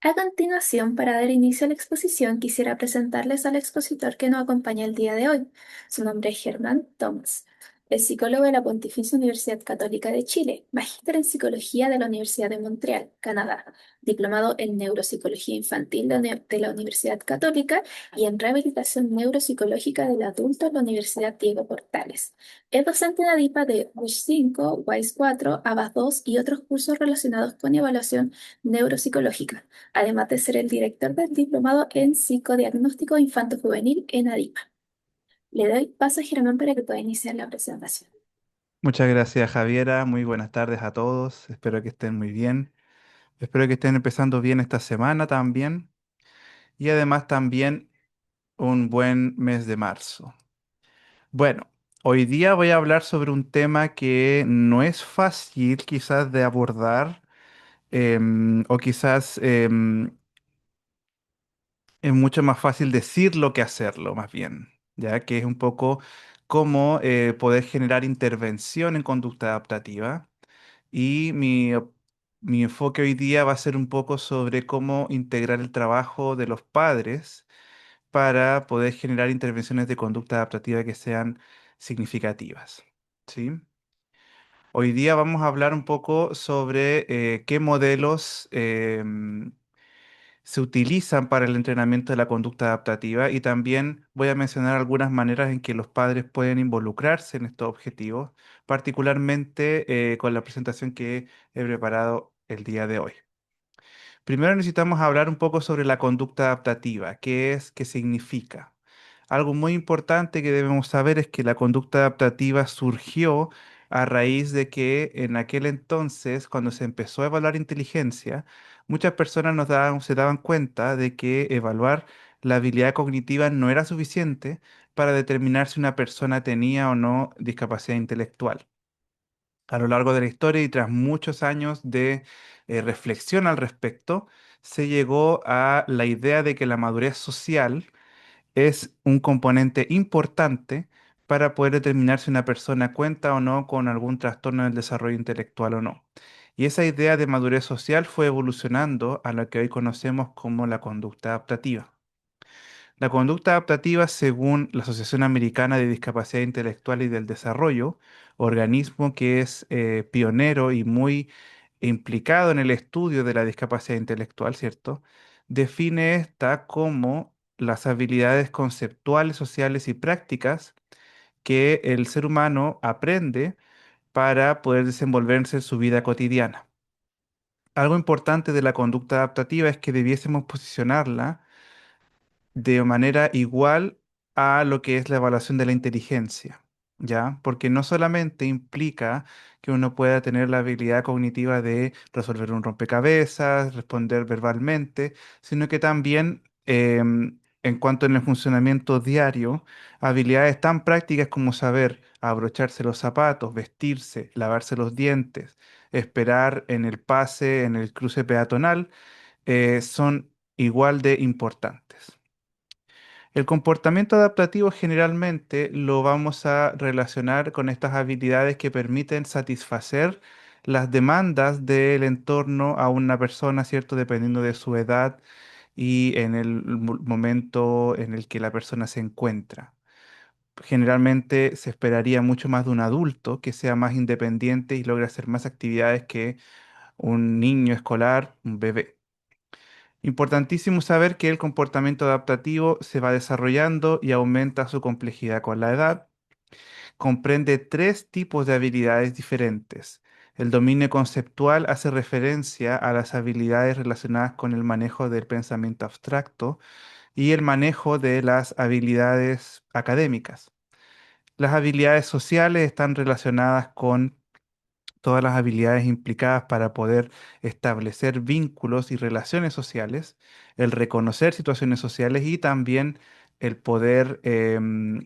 A continuación, para dar inicio a la exposición, quisiera presentarles al expositor que nos acompaña el día de hoy. Su nombre es Germán Thomas. Es psicólogo de la Pontificia Universidad Católica de Chile, magíster en psicología de la Universidad de Montreal, Canadá, diplomado en neuropsicología infantil de la Universidad Católica y en rehabilitación neuropsicológica del adulto en la Universidad Diego Portales. Es docente en ADIPA de WISH 5, WISE 4, ABAS 2 y otros cursos relacionados con evaluación neuropsicológica, además de ser el director del diplomado en psicodiagnóstico infanto-juvenil en ADIPA. Le doy paso a Germán para que pueda iniciar la presentación. Muchas gracias, Javiera. Muy buenas tardes a todos. Espero que estén muy bien. Espero que estén empezando bien esta semana también. Y además también un buen mes de marzo. Bueno, hoy día voy a hablar sobre un tema que no es fácil quizás de abordar, o quizás es mucho más fácil decirlo que hacerlo, más bien, ya que es un poco cómo poder generar intervención en conducta adaptativa. Y mi enfoque hoy día va a ser un poco sobre cómo integrar el trabajo de los padres para poder generar intervenciones de conducta adaptativa que sean significativas. ¿Sí? Hoy día vamos a hablar un poco sobre qué modelos se utilizan para el entrenamiento de la conducta adaptativa y también voy a mencionar algunas maneras en que los padres pueden involucrarse en estos objetivos, particularmente con la presentación que he preparado el día de hoy. Primero necesitamos hablar un poco sobre la conducta adaptativa, qué es, qué significa. Algo muy importante que debemos saber es que la conducta adaptativa surgió a raíz de que en aquel entonces, cuando se empezó a evaluar inteligencia, muchas personas se daban cuenta de que evaluar la habilidad cognitiva no era suficiente para determinar si una persona tenía o no discapacidad intelectual. A lo largo de la historia y tras muchos años de reflexión al respecto, se llegó a la idea de que la madurez social es un componente importante para poder determinar si una persona cuenta o no con algún trastorno del desarrollo intelectual o no. Y esa idea de madurez social fue evolucionando a lo que hoy conocemos como la conducta adaptativa. La conducta adaptativa, según la Asociación Americana de Discapacidad Intelectual y del Desarrollo, organismo que es pionero y muy implicado en el estudio de la discapacidad intelectual, ¿cierto? Define esta como las habilidades conceptuales, sociales y prácticas que el ser humano aprende para poder desenvolverse en su vida cotidiana. Algo importante de la conducta adaptativa es que debiésemos posicionarla de manera igual a lo que es la evaluación de la inteligencia, ¿ya? Porque no solamente implica que uno pueda tener la habilidad cognitiva de resolver un rompecabezas, responder verbalmente, sino que también, en cuanto en el funcionamiento diario, habilidades tan prácticas como saber abrocharse los zapatos, vestirse, lavarse los dientes, esperar en el pase, en el cruce peatonal, son igual de importantes. El comportamiento adaptativo generalmente lo vamos a relacionar con estas habilidades que permiten satisfacer las demandas del entorno a una persona, ¿cierto? Dependiendo de su edad y en el momento en el que la persona se encuentra. Generalmente se esperaría mucho más de un adulto que sea más independiente y logre hacer más actividades que un niño escolar, un bebé. Importantísimo saber que el comportamiento adaptativo se va desarrollando y aumenta su complejidad con la edad. Comprende tres tipos de habilidades diferentes. El dominio conceptual hace referencia a las habilidades relacionadas con el manejo del pensamiento abstracto y el manejo de las habilidades académicas. Las habilidades sociales están relacionadas con todas las habilidades implicadas para poder establecer vínculos y relaciones sociales, el reconocer situaciones sociales y también el poder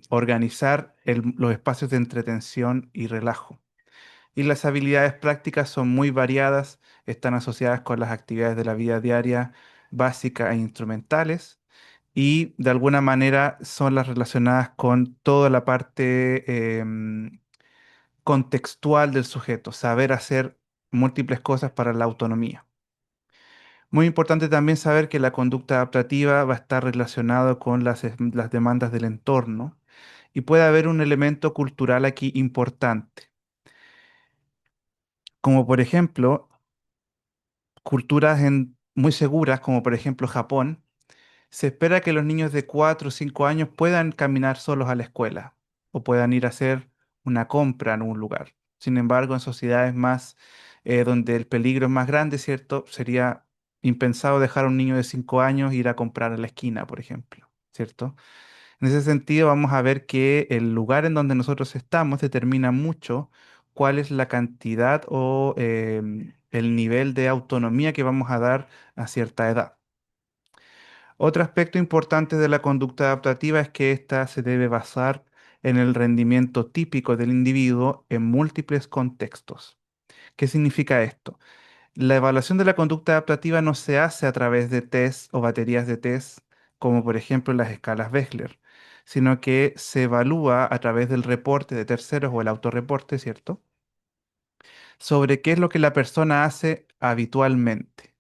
organizar los espacios de entretención y relajo. Y las habilidades prácticas son muy variadas, están asociadas con las actividades de la vida diaria básicas e instrumentales. Y de alguna manera son las relacionadas con toda la parte contextual del sujeto, saber hacer múltiples cosas para la autonomía. Muy importante también saber que la conducta adaptativa va a estar relacionada con las demandas del entorno y puede haber un elemento cultural aquí importante, como por ejemplo culturas muy seguras, como por ejemplo Japón. Se espera que los niños de 4 o 5 años puedan caminar solos a la escuela o puedan ir a hacer una compra en un lugar. Sin embargo, en sociedades más donde el peligro es más grande, ¿cierto? Sería impensado dejar a un niño de 5 años ir a comprar a la esquina, por ejemplo, ¿cierto? En ese sentido, vamos a ver que el lugar en donde nosotros estamos determina mucho cuál es la cantidad o el nivel de autonomía que vamos a dar a cierta edad. Otro aspecto importante de la conducta adaptativa es que ésta se debe basar en el rendimiento típico del individuo en múltiples contextos. ¿Qué significa esto? La evaluación de la conducta adaptativa no se hace a través de test o baterías de test, como por ejemplo las escalas Wechsler, sino que se evalúa a través del reporte de terceros o el autorreporte, ¿cierto? Sobre qué es lo que la persona hace habitualmente.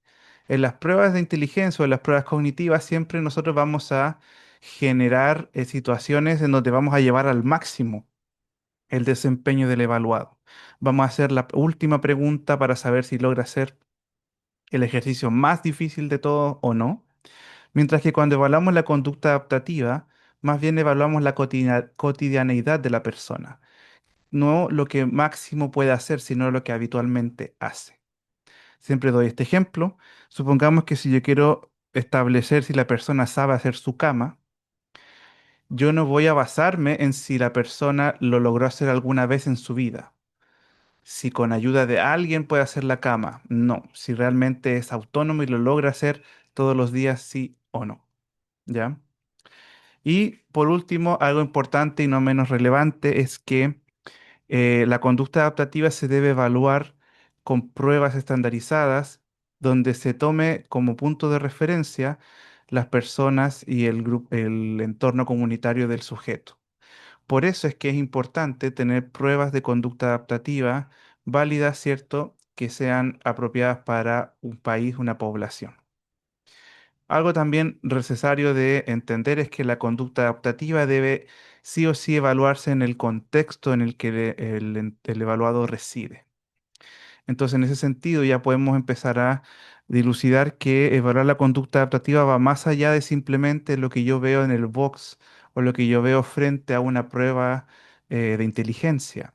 En las pruebas de inteligencia o en las pruebas cognitivas siempre nosotros vamos a generar situaciones en donde vamos a llevar al máximo el desempeño del evaluado. Vamos a hacer la última pregunta para saber si logra hacer el ejercicio más difícil de todo o no. Mientras que cuando evaluamos la conducta adaptativa, más bien evaluamos la cotidianeidad de la persona. No lo que máximo puede hacer, sino lo que habitualmente hace. Siempre doy este ejemplo. Supongamos que si yo quiero establecer si la persona sabe hacer su cama, yo no voy a basarme en si la persona lo logró hacer alguna vez en su vida. Si con ayuda de alguien puede hacer la cama, no. Si realmente es autónomo y lo logra hacer todos los días, sí o no. ¿Ya? Y por último, algo importante y no menos relevante es que la conducta adaptativa se debe evaluar con pruebas estandarizadas donde se tome como punto de referencia las personas y el entorno comunitario del sujeto. Por eso es que es importante tener pruebas de conducta adaptativa válidas, ¿cierto?, que sean apropiadas para un país, una población. Algo también necesario de entender es que la conducta adaptativa debe sí o sí evaluarse en el contexto en el que el evaluado reside. Entonces, en ese sentido, ya podemos empezar a dilucidar que evaluar la conducta adaptativa va más allá de simplemente lo que yo veo en el box o lo que yo veo frente a una prueba de inteligencia.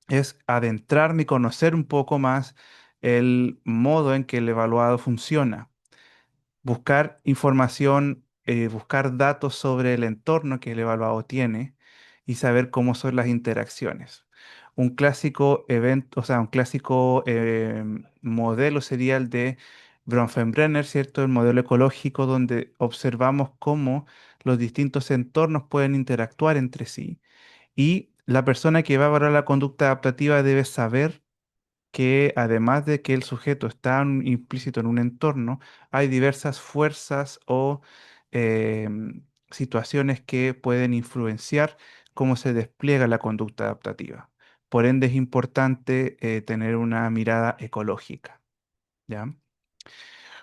Es adentrarme y conocer un poco más el modo en que el evaluado funciona, buscar información, buscar datos sobre el entorno que el evaluado tiene y saber cómo son las interacciones. Un clásico evento, o sea, un clásico modelo sería el de Bronfenbrenner, ¿cierto? El modelo ecológico donde observamos cómo los distintos entornos pueden interactuar entre sí. Y la persona que va a evaluar la conducta adaptativa debe saber que además de que el sujeto está implícito en un entorno, hay diversas fuerzas o situaciones que pueden influenciar cómo se despliega la conducta adaptativa. Por ende, es importante tener una mirada ecológica, ¿ya?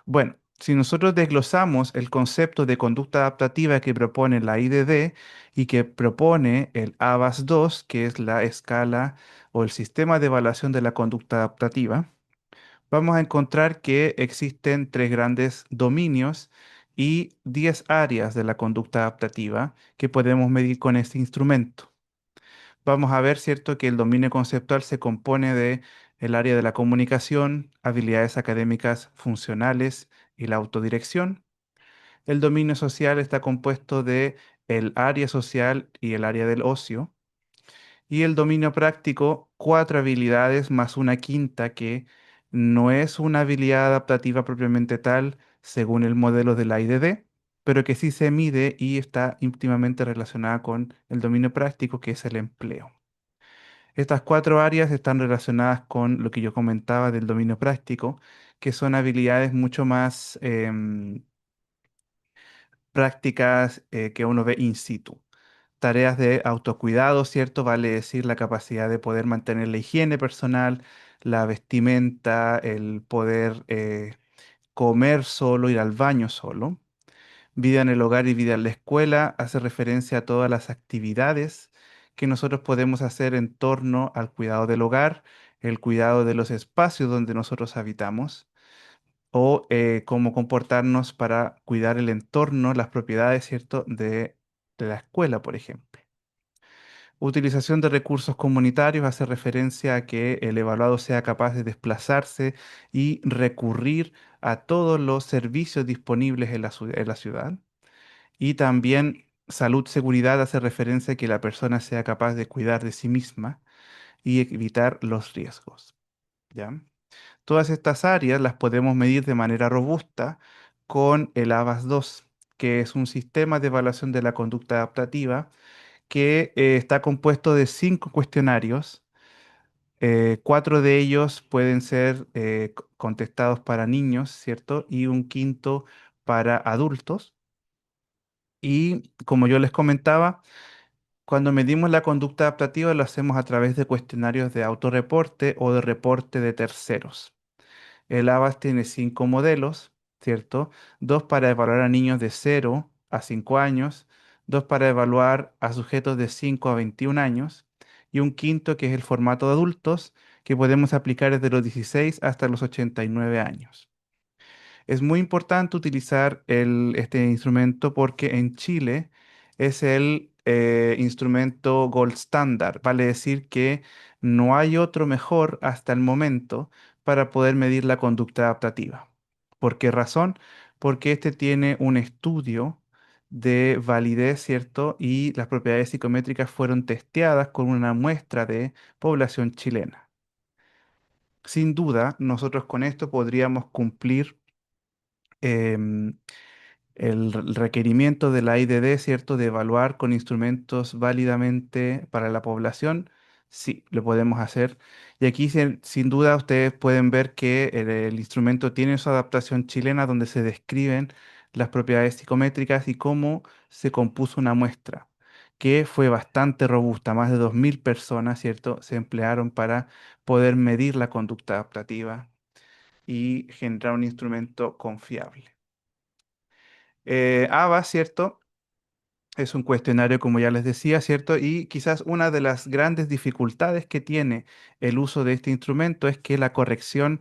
Bueno, si nosotros desglosamos el concepto de conducta adaptativa que propone la IDD y que propone el ABAS-2, que es la escala o el sistema de evaluación de la conducta adaptativa, vamos a encontrar que existen tres grandes dominios y 10 áreas de la conducta adaptativa que podemos medir con este instrumento. Vamos a ver, ¿cierto?, que el dominio conceptual se compone de el área de la comunicación, habilidades académicas funcionales y la autodirección. El dominio social está compuesto de el área social y el área del ocio. Y el dominio práctico, cuatro habilidades más una quinta que no es una habilidad adaptativa propiamente tal, según el modelo de la IDD, pero que sí se mide y está íntimamente relacionada con el dominio práctico, que es el empleo. Estas cuatro áreas están relacionadas con lo que yo comentaba del dominio práctico, que son habilidades mucho más prácticas que uno ve in situ. Tareas de autocuidado, ¿cierto? Vale decir la capacidad de poder mantener la higiene personal, la vestimenta, el poder comer solo, ir al baño solo. Vida en el hogar y vida en la escuela hace referencia a todas las actividades que nosotros podemos hacer en torno al cuidado del hogar, el cuidado de los espacios donde nosotros habitamos o cómo comportarnos para cuidar el entorno, las propiedades, ¿cierto?, de la escuela, por ejemplo. Utilización de recursos comunitarios hace referencia a que el evaluado sea capaz de desplazarse y recurrir a todos los servicios disponibles en en la ciudad. Y también salud, seguridad hace referencia a que la persona sea capaz de cuidar de sí misma y evitar los riesgos. ¿Ya? Todas estas áreas las podemos medir de manera robusta con el ABAS-2, que es un sistema de evaluación de la conducta adaptativa que está compuesto de 5 cuestionarios. Cuatro de ellos pueden ser contestados para niños, ¿cierto? Y un quinto para adultos. Y como yo les comentaba, cuando medimos la conducta adaptativa lo hacemos a través de cuestionarios de autorreporte o de reporte de terceros. El ABAS tiene 5 modelos, ¿cierto? Dos para evaluar a niños de 0 a 5 años, dos para evaluar a sujetos de 5 a 21 años y un quinto que es el formato de adultos que podemos aplicar desde los 16 hasta los 89 años. Es muy importante utilizar este instrumento porque en Chile es el instrumento gold standard, vale decir que no hay otro mejor hasta el momento para poder medir la conducta adaptativa. ¿Por qué razón? Porque este tiene un estudio de validez, ¿cierto? Y las propiedades psicométricas fueron testeadas con una muestra de población chilena. Sin duda, nosotros con esto podríamos cumplir em, requerimiento de la IDD, ¿cierto?, de evaluar con instrumentos válidamente para la población, sí, lo podemos hacer. Y aquí, sin duda, ustedes pueden ver que el instrumento tiene su adaptación chilena donde se describen las propiedades psicométricas y cómo se compuso una muestra, que fue bastante robusta. Más de 2.000 personas, ¿cierto?, se emplearon para poder medir la conducta adaptativa y generar un instrumento confiable. ABA, ¿cierto? Es un cuestionario, como ya les decía, ¿cierto? Y quizás una de las grandes dificultades que tiene el uso de este instrumento es que la corrección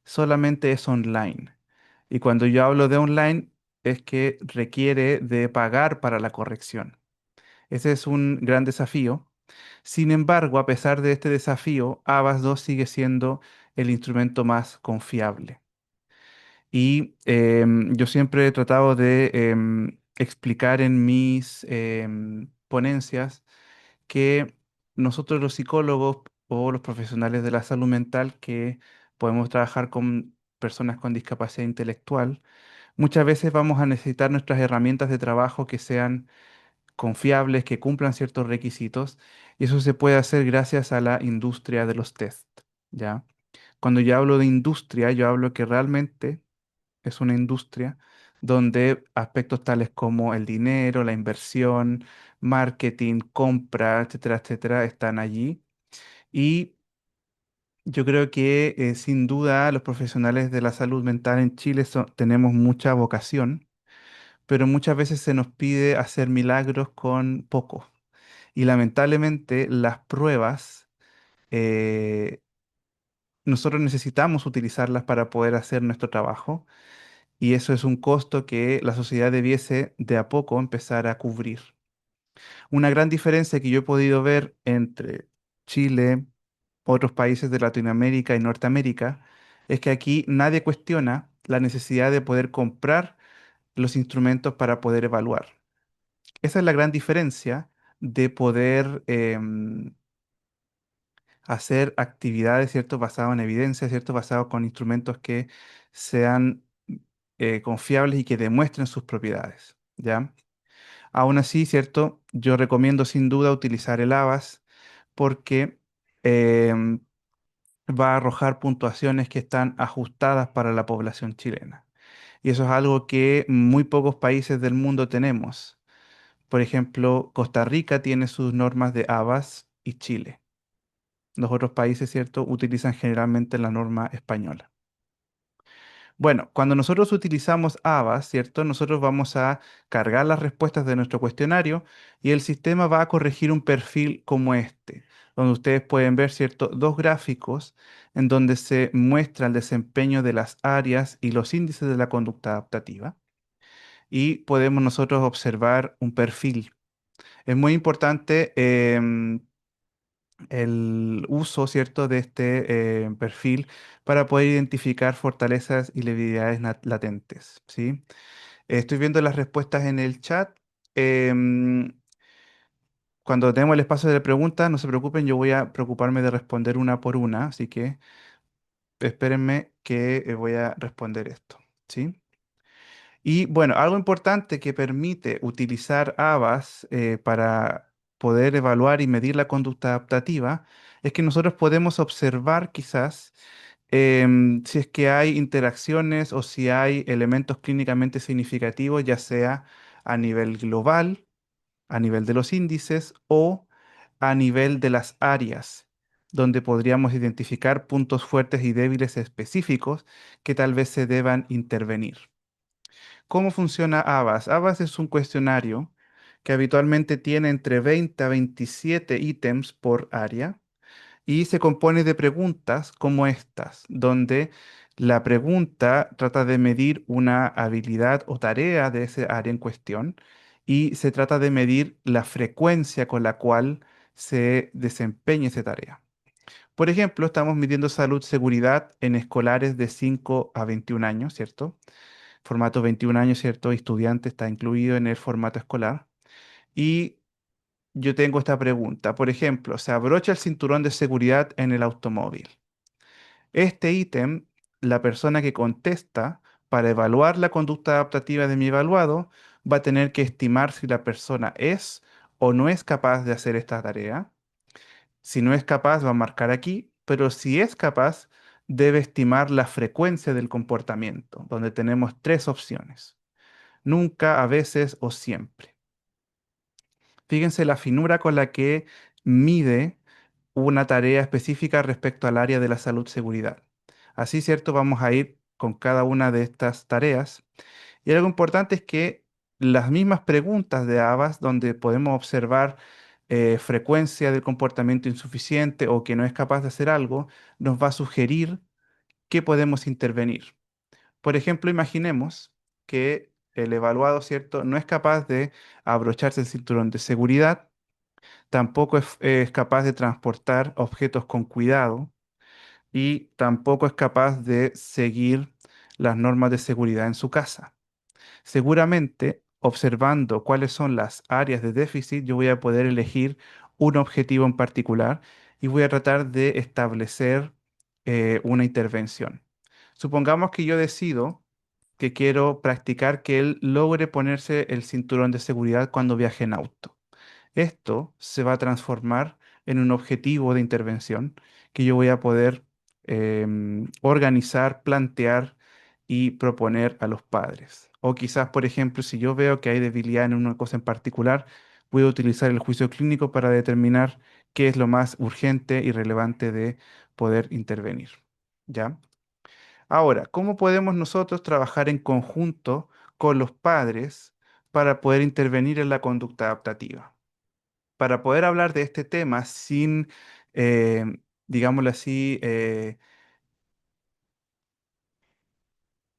solamente es online. Y cuando yo hablo de online, es que requiere de pagar para la corrección. Ese es un gran desafío. Sin embargo, a pesar de este desafío, ABAS 2 sigue siendo el instrumento más confiable. Y yo siempre he tratado de explicar en mis ponencias que nosotros los psicólogos o los profesionales de la salud mental que podemos trabajar con personas con discapacidad intelectual, muchas veces vamos a necesitar nuestras herramientas de trabajo que sean confiables, que cumplan ciertos requisitos, y eso se puede hacer gracias a la industria de los test, ¿ya? Cuando yo hablo de industria, yo hablo que realmente es una industria donde aspectos tales como el dinero, la inversión, marketing, compra, etcétera, etcétera, están allí. Y yo creo que sin duda los profesionales de la salud mental en Chile tenemos mucha vocación, pero muchas veces se nos pide hacer milagros con poco. Y lamentablemente las pruebas, eh, nosotros necesitamos utilizarlas para poder hacer nuestro trabajo. Y eso es un costo que la sociedad debiese de a poco empezar a cubrir. Una gran diferencia que yo he podido ver entre Chile, otros países de Latinoamérica y Norteamérica, es que aquí nadie cuestiona la necesidad de poder comprar los instrumentos para poder evaluar. Esa es la gran diferencia de poder hacer actividades, ¿cierto?, basado en evidencia, ¿cierto?, basado con instrumentos que sean confiables y que demuestren sus propiedades, ¿ya? Aún así, ¿cierto? Yo recomiendo sin duda utilizar el ABAS porque em, va a arrojar puntuaciones que están ajustadas para la población chilena. Y eso es algo que muy pocos países del mundo tenemos. Por ejemplo, Costa Rica tiene sus normas de ABAS y Chile. Los otros países, ¿cierto?, utilizan generalmente la norma española. Bueno, cuando nosotros utilizamos ABAS, ¿cierto? Nosotros vamos a cargar las respuestas de nuestro cuestionario y el sistema va a corregir un perfil como este, donde ustedes pueden ver, ¿cierto? Dos gráficos en donde se muestra el desempeño de las áreas y los índices de la conducta adaptativa y podemos nosotros observar un perfil. Es muy importante el uso, ¿cierto?, de este perfil para poder identificar fortalezas y debilidades latentes, ¿sí? Estoy viendo las respuestas en el chat. Em, Cuando tenemos el espacio de preguntas, no se preocupen, yo voy a preocuparme de responder una por una, así que espérenme que voy a responder esto, ¿sí? Y bueno, algo importante que permite utilizar ABAS para poder evaluar y medir la conducta adaptativa es que nosotros podemos observar quizás si es que hay interacciones o si hay elementos clínicamente significativos, ya sea a nivel global, a nivel de los índices o a nivel de las áreas, donde podríamos identificar puntos fuertes y débiles específicos que tal vez se deban intervenir. ¿Cómo funciona ABAS? ABAS es un cuestionario que habitualmente tiene entre 20 a 27 ítems por área y se compone de preguntas como estas, donde la pregunta trata de medir una habilidad o tarea de ese área en cuestión y se trata de medir la frecuencia con la cual se desempeña esa tarea. Por ejemplo, estamos midiendo salud, seguridad en escolares de 5 a 21 años, ¿cierto? Formato 21 años, ¿cierto? Estudiante está incluido en el formato escolar. Y yo tengo esta pregunta. Por ejemplo, ¿se abrocha el cinturón de seguridad en el automóvil? Este ítem, la persona que contesta para evaluar la conducta adaptativa de mi evaluado va a tener que estimar si la persona es o no es capaz de hacer esta tarea. Si no es capaz, va a marcar aquí, pero si es capaz, debe estimar la frecuencia del comportamiento, donde tenemos tres opciones: nunca, a veces o siempre. Fíjense la finura con la que mide una tarea específica respecto al área de la salud seguridad. Así, ¿cierto? Vamos a ir con cada una de estas tareas. Y algo importante es que las mismas preguntas de ABAS, donde podemos observar frecuencia del comportamiento insuficiente o que no es capaz de hacer algo, nos va a sugerir que podemos intervenir. Por ejemplo, imaginemos que el evaluado, ¿cierto?, no es capaz de abrocharse el cinturón de seguridad, tampoco es capaz de transportar objetos con cuidado y tampoco es capaz de seguir las normas de seguridad en su casa. Seguramente, observando cuáles son las áreas de déficit, yo voy a poder elegir un objetivo en particular y voy a tratar de establecer una intervención. Supongamos que yo decido que quiero practicar que él logre ponerse el cinturón de seguridad cuando viaje en auto. Esto se va a transformar en un objetivo de intervención que yo voy a poder organizar, plantear y proponer a los padres. O quizás, por ejemplo, si yo veo que hay debilidad en una cosa en particular, voy a utilizar el juicio clínico para determinar qué es lo más urgente y relevante de poder intervenir. ¿Ya? Ahora, ¿cómo podemos nosotros trabajar en conjunto con los padres para poder intervenir en la conducta adaptativa? Para poder hablar de este tema sin, eh, digámoslo así,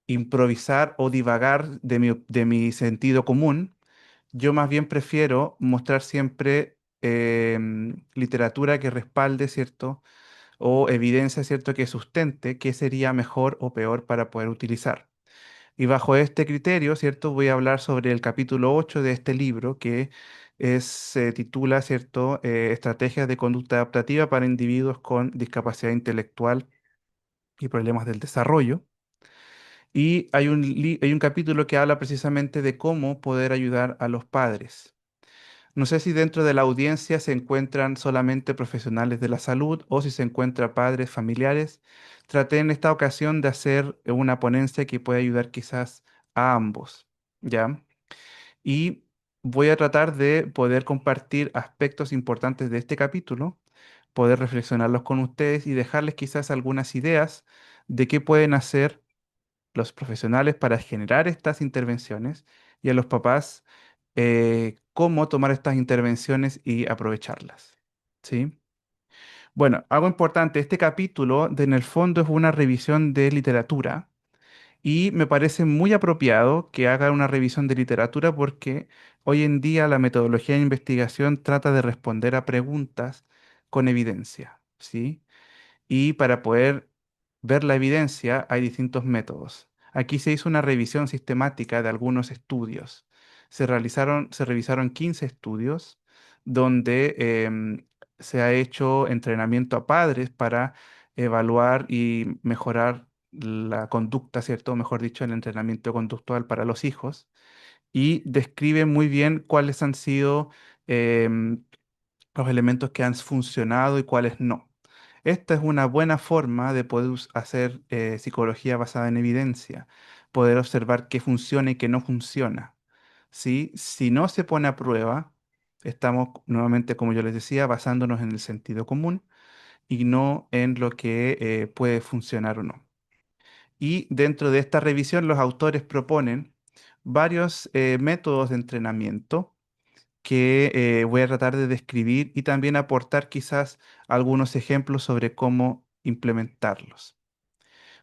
improvisar o divagar de mi sentido común, yo más bien prefiero mostrar siempre literatura que respalde, ¿cierto? O evidencia, ¿cierto?, que sustente qué sería mejor o peor para poder utilizar. Y bajo este criterio, ¿cierto? Voy a hablar sobre el capítulo 8 de este libro que se titula, ¿cierto? Estrategias de conducta adaptativa para individuos con discapacidad intelectual y problemas del desarrollo. Y hay un capítulo que habla precisamente de cómo poder ayudar a los padres. No sé si dentro de la audiencia se encuentran solamente profesionales de la salud o si se encuentran padres, familiares. Traté en esta ocasión de hacer una ponencia que puede ayudar quizás a ambos, ¿ya? Y voy a tratar de poder compartir aspectos importantes de este capítulo, poder reflexionarlos con ustedes y dejarles quizás algunas ideas de qué pueden hacer los profesionales para generar estas intervenciones y a los papás cómo tomar estas intervenciones y aprovecharlas. ¿Sí? Bueno, algo importante, este capítulo en el fondo es una revisión de literatura y me parece muy apropiado que haga una revisión de literatura porque hoy en día la metodología de investigación trata de responder a preguntas con evidencia, ¿sí? Y para poder ver la evidencia hay distintos métodos. Aquí se hizo una revisión sistemática de algunos estudios. Se revisaron 15 estudios donde se ha hecho entrenamiento a padres para evaluar y mejorar la conducta, ¿cierto? Mejor dicho, el entrenamiento conductual para los hijos. Y describe muy bien cuáles han sido em, los elementos que han funcionado y cuáles no. Esta es una buena forma de poder hacer psicología basada en evidencia, poder observar qué funciona y qué no funciona. ¿Sí? Si no se pone a prueba, estamos nuevamente, como yo les decía, basándonos en el sentido común y no en lo que puede funcionar o no. Y dentro de esta revisión, los autores proponen varios métodos de entrenamiento que voy a tratar de describir y también aportar quizás algunos ejemplos sobre cómo implementarlos.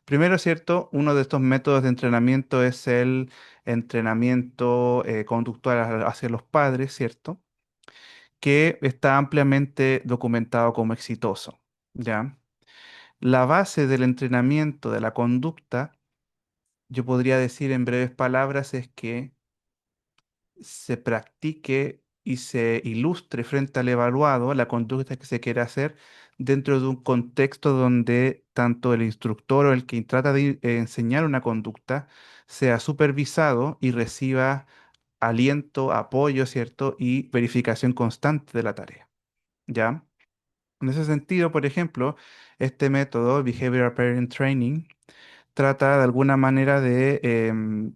Primero, ¿cierto? Uno de estos métodos de entrenamiento es el entrenamiento conductual hacia los padres, ¿cierto? Que está ampliamente documentado como exitoso, ¿ya? La base del entrenamiento de la conducta, yo podría decir en breves palabras, es que se practique y se ilustre frente al evaluado la conducta que se quiere hacer dentro de un contexto donde tanto el instructor o el que trata de enseñar una conducta sea supervisado y reciba aliento, apoyo, ¿cierto? Y verificación constante de la tarea, ¿ya? En ese sentido, por ejemplo, este método, Behavioral Parent Training, trata de alguna manera de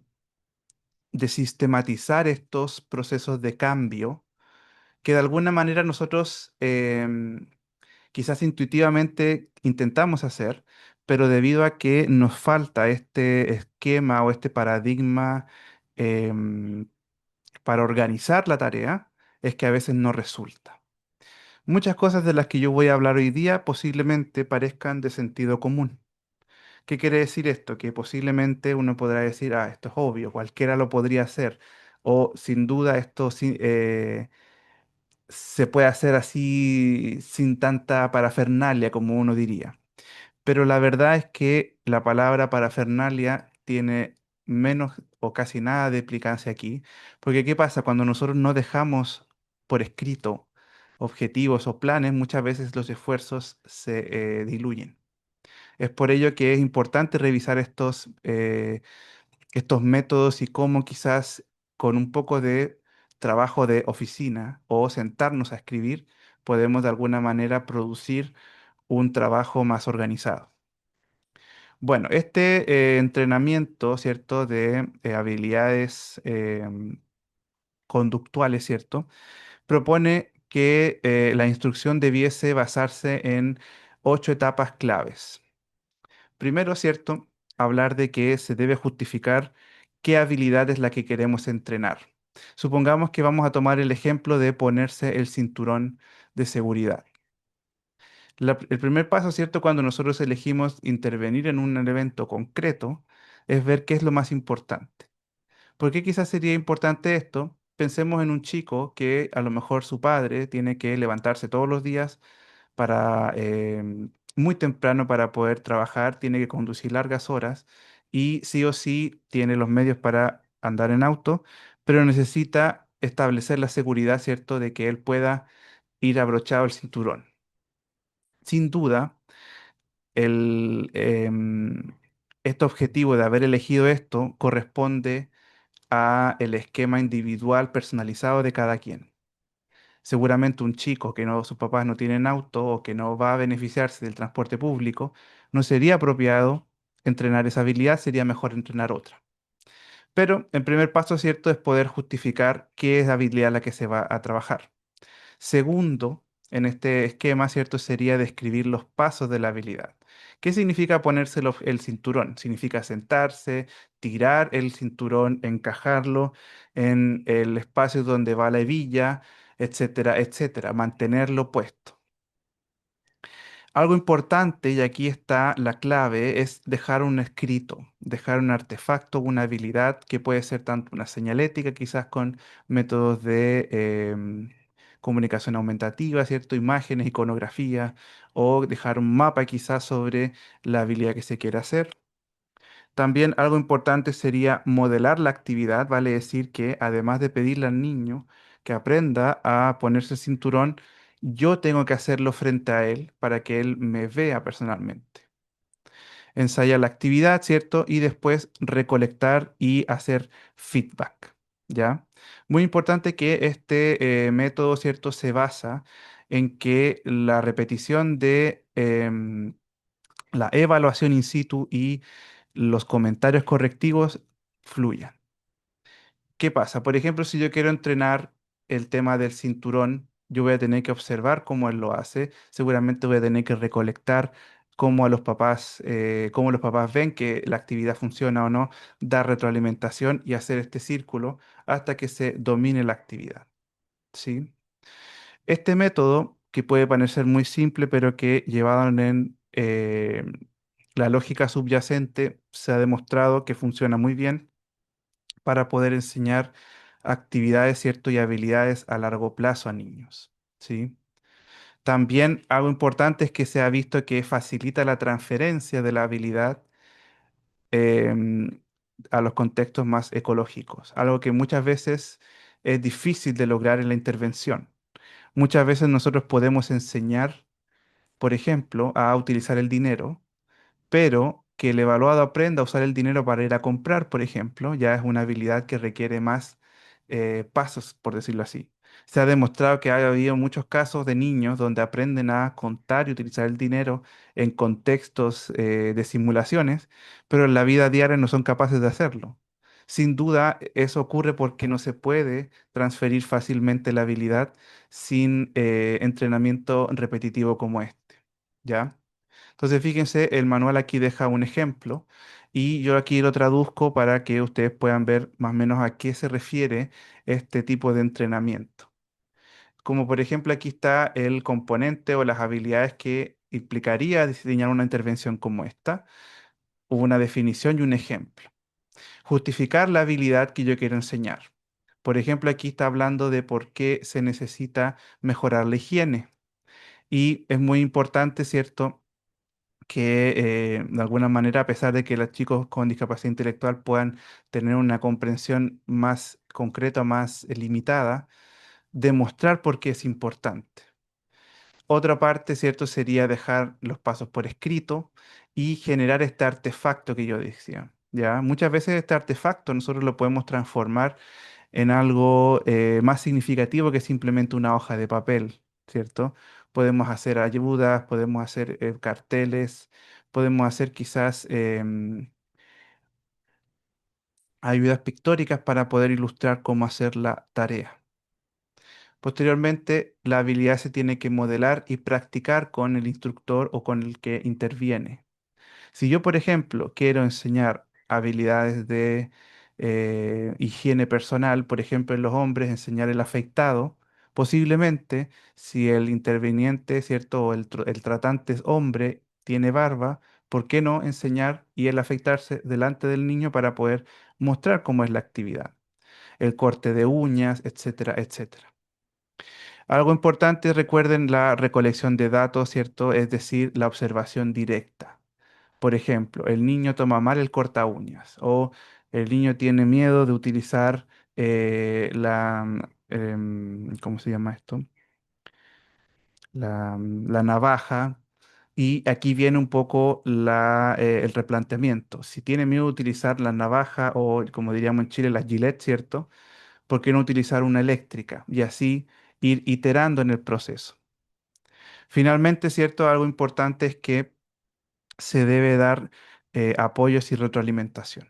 sistematizar estos procesos de cambio que de alguna manera nosotros quizás intuitivamente intentamos hacer, pero debido a que nos falta este esquema o este paradigma em, para organizar la tarea, es que a veces no resulta. Muchas cosas de las que yo voy a hablar hoy día posiblemente parezcan de sentido común. ¿Qué quiere decir esto? Que posiblemente uno podrá decir, ah, esto es obvio, cualquiera lo podría hacer, o sin duda esto sí, se puede hacer así sin tanta parafernalia como uno diría. Pero la verdad es que la palabra parafernalia tiene menos o casi nada de implicancia aquí, porque ¿qué pasa? Cuando nosotros no dejamos por escrito objetivos o planes, muchas veces los esfuerzos se diluyen. Es por ello que es importante revisar estos métodos y cómo quizás con un poco de trabajo de oficina o sentarnos a escribir, podemos de alguna manera producir un trabajo más organizado. Bueno, este entrenamiento, ¿cierto?, de habilidades conductuales, ¿cierto?, propone que la instrucción debiese basarse en 8 etapas claves. Primero, ¿cierto? Hablar de que se debe justificar qué habilidad es la que queremos entrenar. Supongamos que vamos a tomar el ejemplo de ponerse el cinturón de seguridad. El primer paso, ¿cierto? Cuando nosotros elegimos intervenir en un evento concreto, es ver qué es lo más importante. ¿Por qué quizás sería importante esto? Pensemos en un chico que a lo mejor su padre tiene que levantarse todos los días para muy temprano para poder trabajar, tiene que conducir largas horas y sí o sí tiene los medios para andar en auto, pero necesita establecer la seguridad, ¿cierto?, de que él pueda ir abrochado el cinturón. Sin duda, el, este objetivo de haber elegido esto corresponde a el esquema individual personalizado de cada quien. Seguramente un chico que no, sus papás no tienen auto o que no va a beneficiarse del transporte público, no sería apropiado entrenar esa habilidad, sería mejor entrenar otra. Pero el primer paso, cierto, es poder justificar qué es la habilidad la que se va a trabajar. Segundo, en este esquema, cierto, sería describir los pasos de la habilidad. ¿Qué significa ponerse el cinturón? Significa sentarse, tirar el cinturón, encajarlo en el espacio donde va la hebilla, etcétera, etcétera, mantenerlo puesto. Algo importante, y aquí está la clave, es dejar un escrito, dejar un artefacto, una habilidad que puede ser tanto una señalética, quizás con métodos de comunicación aumentativa, ¿cierto? Imágenes, iconografía, o dejar un mapa quizás sobre la habilidad que se quiere hacer. También algo importante sería modelar la actividad, vale decir que además de pedirle al niño que aprenda a ponerse el cinturón, yo tengo que hacerlo frente a él para que él me vea personalmente. Ensayar la actividad, ¿cierto? Y después recolectar y hacer feedback, ¿ya? Muy importante que este método, ¿cierto? Se basa en que la repetición de la evaluación in situ y los comentarios correctivos fluyan. ¿Qué pasa? Por ejemplo, si yo quiero entrenar el tema del cinturón, yo voy a tener que observar cómo él lo hace. Seguramente voy a tener que recolectar cómo los papás ven que la actividad funciona o no, dar retroalimentación y hacer este círculo hasta que se domine la actividad. ¿Sí? Este método, que puede parecer muy simple, pero que llevado en la lógica subyacente, se ha demostrado que funciona muy bien para poder enseñar actividades, ¿cierto? Y habilidades a largo plazo a niños, ¿sí? También algo importante es que se ha visto que facilita la transferencia de la habilidad em, a los contextos más ecológicos, algo que muchas veces es difícil de lograr en la intervención. Muchas veces nosotros podemos enseñar, por ejemplo, a utilizar el dinero, pero que el evaluado aprenda a usar el dinero para ir a comprar, por ejemplo, ya es una habilidad que requiere más pasos, por decirlo así. Se ha demostrado que ha habido muchos casos de niños donde aprenden a contar y utilizar el dinero en contextos de simulaciones, pero en la vida diaria no son capaces de hacerlo. Sin duda, eso ocurre porque no se puede transferir fácilmente la habilidad sin entrenamiento repetitivo como este. ¿Ya? Entonces, fíjense, el manual aquí deja un ejemplo y yo aquí lo traduzco para que ustedes puedan ver más o menos a qué se refiere este tipo de entrenamiento. Como por ejemplo, aquí está el componente o las habilidades que implicaría diseñar una intervención como esta, una definición y un ejemplo. Justificar la habilidad que yo quiero enseñar. Por ejemplo, aquí está hablando de por qué se necesita mejorar la higiene. Y es muy importante, ¿cierto? Que de alguna manera, a pesar de que los chicos con discapacidad intelectual puedan tener una comprensión más concreta, más limitada, demostrar por qué es importante. Otra parte, ¿cierto?, sería dejar los pasos por escrito y generar este artefacto que yo decía. ¿Ya? Muchas veces este artefacto nosotros lo podemos transformar en algo más significativo que simplemente una hoja de papel, ¿cierto? Podemos hacer ayudas, podemos hacer carteles, podemos hacer quizás ayudas pictóricas para poder ilustrar cómo hacer la tarea. Posteriormente, la habilidad se tiene que modelar y practicar con el instructor o con el que interviene. Si yo, por ejemplo, quiero enseñar habilidades de higiene personal, por ejemplo, en los hombres, enseñar el afeitado, posiblemente si el interviniente, ¿cierto? O el tratante es hombre, tiene barba, ¿por qué no enseñar y el afeitarse delante del niño para poder mostrar cómo es la actividad? El corte de uñas, etcétera, etcétera. Algo importante, recuerden la recolección de datos, ¿cierto? Es decir, la observación directa. Por ejemplo, el niño toma mal el corta uñas o el niño tiene miedo de utilizar ¿cómo se llama esto? La navaja. Y aquí viene un poco el replanteamiento. Si tiene miedo de utilizar la navaja o, como diríamos en Chile, la Gillette, ¿cierto? ¿Por qué no utilizar una eléctrica? Y así ir iterando en el proceso. Finalmente, ¿cierto? Algo importante es que se debe dar apoyos y retroalimentación.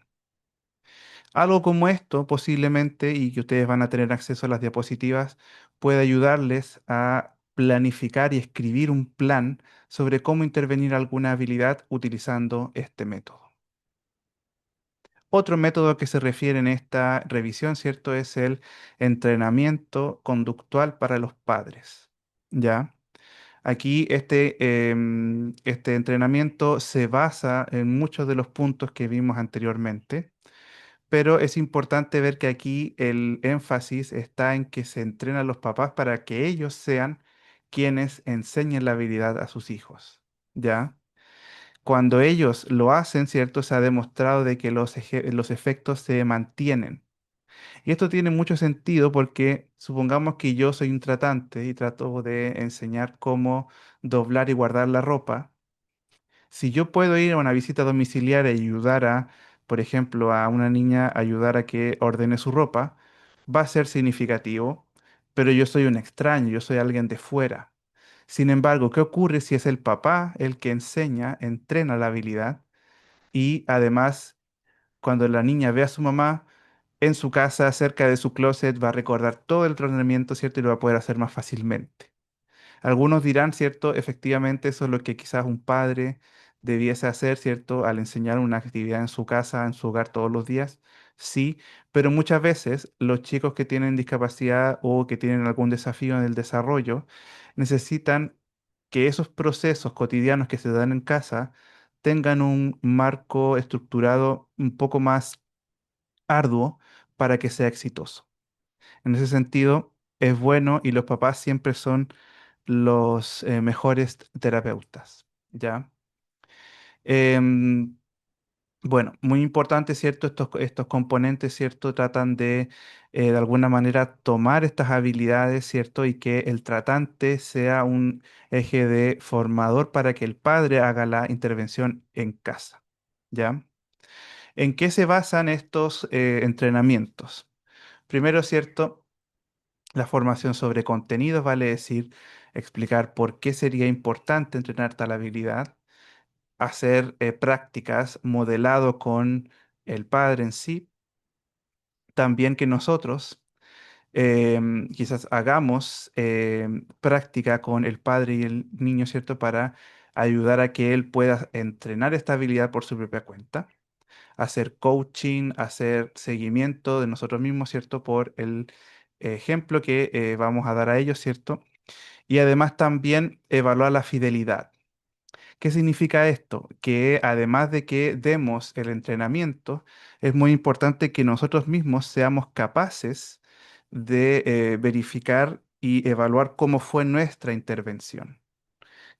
Algo como esto, posiblemente, y que ustedes van a tener acceso a las diapositivas, puede ayudarles a planificar y escribir un plan sobre cómo intervenir alguna habilidad utilizando este método. Otro método que se refiere en esta revisión, ¿cierto? Es el entrenamiento conductual para los padres. ¿Ya? Aquí este entrenamiento se basa en muchos de los puntos que vimos anteriormente, pero es importante ver que aquí el énfasis está en que se entrena a los papás para que ellos sean quienes enseñen la habilidad a sus hijos. ¿Ya? Cuando ellos lo hacen, ¿cierto? Se ha demostrado de que los efectos se mantienen. Y esto tiene mucho sentido porque supongamos que yo soy un tratante y trato de enseñar cómo doblar y guardar la ropa. Si yo puedo ir a una visita domiciliaria y ayudar a, por ejemplo, a una niña, ayudar a que ordene su ropa, va a ser significativo, pero yo soy un extraño, yo soy alguien de fuera. Sin embargo, ¿qué ocurre si es el papá el que enseña, entrena la habilidad? Y además, cuando la niña ve a su mamá en su casa, cerca de su closet, va a recordar todo el entrenamiento, ¿cierto? Y lo va a poder hacer más fácilmente. Algunos dirán, ¿cierto? Efectivamente, eso es lo que quizás un padre debiese hacer, ¿cierto? Al enseñar una actividad en su casa, en su hogar todos los días. Sí, pero muchas veces los chicos que tienen discapacidad o que tienen algún desafío en el desarrollo necesitan que esos procesos cotidianos que se dan en casa tengan un marco estructurado un poco más arduo para que sea exitoso. En ese sentido, es bueno y los papás siempre son los mejores terapeutas, ¿ya? Em, bueno, muy importante, ¿cierto? Estos componentes, ¿cierto? Tratan de alguna manera tomar estas habilidades, ¿cierto? Y que el tratante sea un eje de formador para que el padre haga la intervención en casa, ¿ya? ¿En qué se basan estos entrenamientos? Primero, ¿cierto? La formación sobre contenidos, vale decir, explicar por qué sería importante entrenar tal habilidad, hacer prácticas modelado con el padre en sí, también que nosotros quizás hagamos práctica con el padre y el niño, ¿cierto? Para ayudar a que él pueda entrenar esta habilidad por su propia cuenta, hacer coaching, hacer seguimiento de nosotros mismos, ¿cierto? Por el ejemplo que vamos a dar a ellos, ¿cierto? Y además también evaluar la fidelidad. ¿Qué significa esto? Que además de que demos el entrenamiento, es muy importante que nosotros mismos seamos capaces de verificar y evaluar cómo fue nuestra intervención,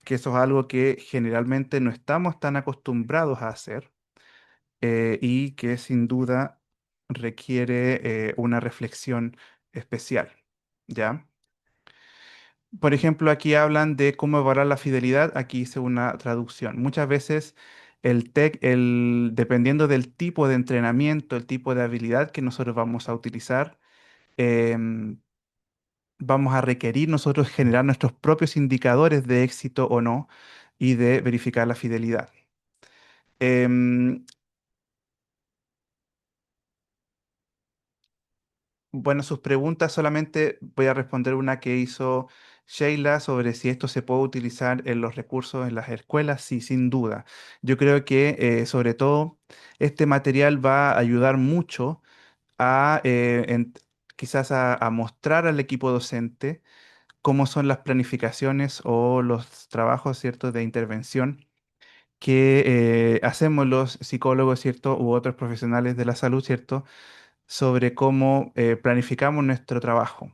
que eso es algo que generalmente no estamos tan acostumbrados a hacer y que sin duda requiere una reflexión especial, ¿ya? Por ejemplo, aquí hablan de cómo evaluar la fidelidad. Aquí hice una traducción. Muchas veces dependiendo del tipo de entrenamiento, el tipo de habilidad que nosotros vamos a utilizar, em, vamos a requerir nosotros generar nuestros propios indicadores de éxito o no y de verificar la fidelidad. Em, Bueno, sus preguntas solamente voy a responder una que hizo Sheila sobre si esto se puede utilizar en los recursos en las escuelas. Sí, sin duda. Yo creo que sobre todo este material va a ayudar mucho a quizás a mostrar al equipo docente cómo son las planificaciones o los trabajos, ¿cierto?, de intervención que hacemos los psicólogos, ¿cierto?, u otros profesionales de la salud, ¿cierto?, sobre cómo planificamos nuestro trabajo.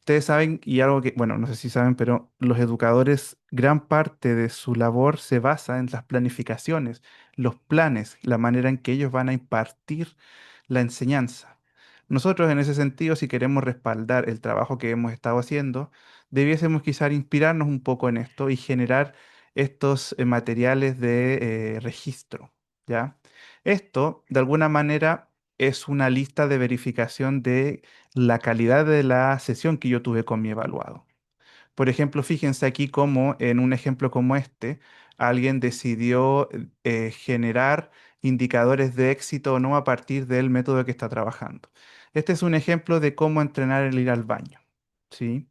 Ustedes saben, y algo que, bueno, no sé si saben, pero los educadores, gran parte de su labor se basa en las planificaciones, los planes, la manera en que ellos van a impartir la enseñanza. Nosotros, en ese sentido, si queremos respaldar el trabajo que hemos estado haciendo, debiésemos quizás inspirarnos un poco en esto y generar estos materiales de registro, ¿ya? Esto, de alguna manera, es una lista de verificación de la calidad de la sesión que yo tuve con mi evaluado. Por ejemplo, fíjense aquí cómo en un ejemplo como este, alguien decidió generar indicadores de éxito o no a partir del método que está trabajando. Este es un ejemplo de cómo entrenar el ir al baño, ¿sí?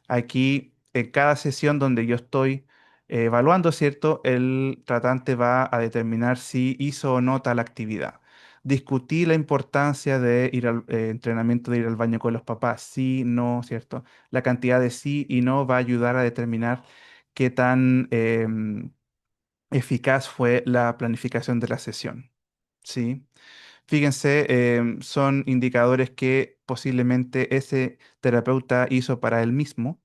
Aquí en cada sesión donde yo estoy evaluando, ¿cierto? El tratante va a determinar si hizo o no tal actividad. Discutí la importancia de ir al entrenamiento de ir al baño con los papás, sí, no, ¿cierto? La cantidad de sí y no va a ayudar a determinar qué tan eficaz fue la planificación de la sesión, ¿sí? Fíjense, son indicadores que posiblemente ese terapeuta hizo para él mismo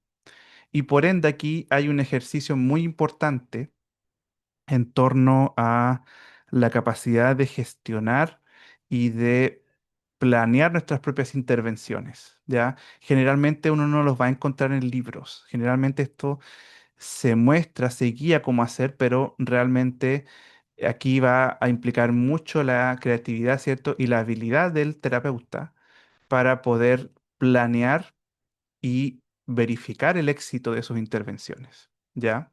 y por ende aquí hay un ejercicio muy importante en torno a la capacidad de gestionar y de planear nuestras propias intervenciones, ¿ya? Generalmente uno no los va a encontrar en libros. Generalmente esto se muestra, se guía cómo hacer, pero realmente aquí va a implicar mucho la creatividad, ¿cierto? Y la habilidad del terapeuta para poder planear y verificar el éxito de sus intervenciones, ¿ya?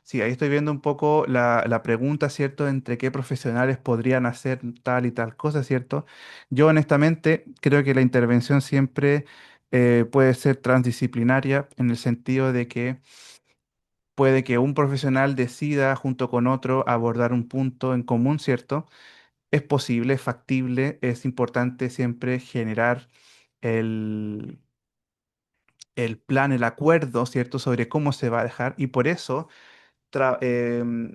Sí, ahí estoy viendo un poco la pregunta, ¿cierto? Entre qué profesionales podrían hacer tal y tal cosa, ¿cierto? Yo honestamente creo que la intervención siempre puede ser transdisciplinaria en el sentido de que puede que un profesional decida junto con otro abordar un punto en común, ¿cierto? Es posible, es factible, es importante siempre generar el, el plan, el acuerdo, ¿cierto? Sobre cómo se va a dejar y por eso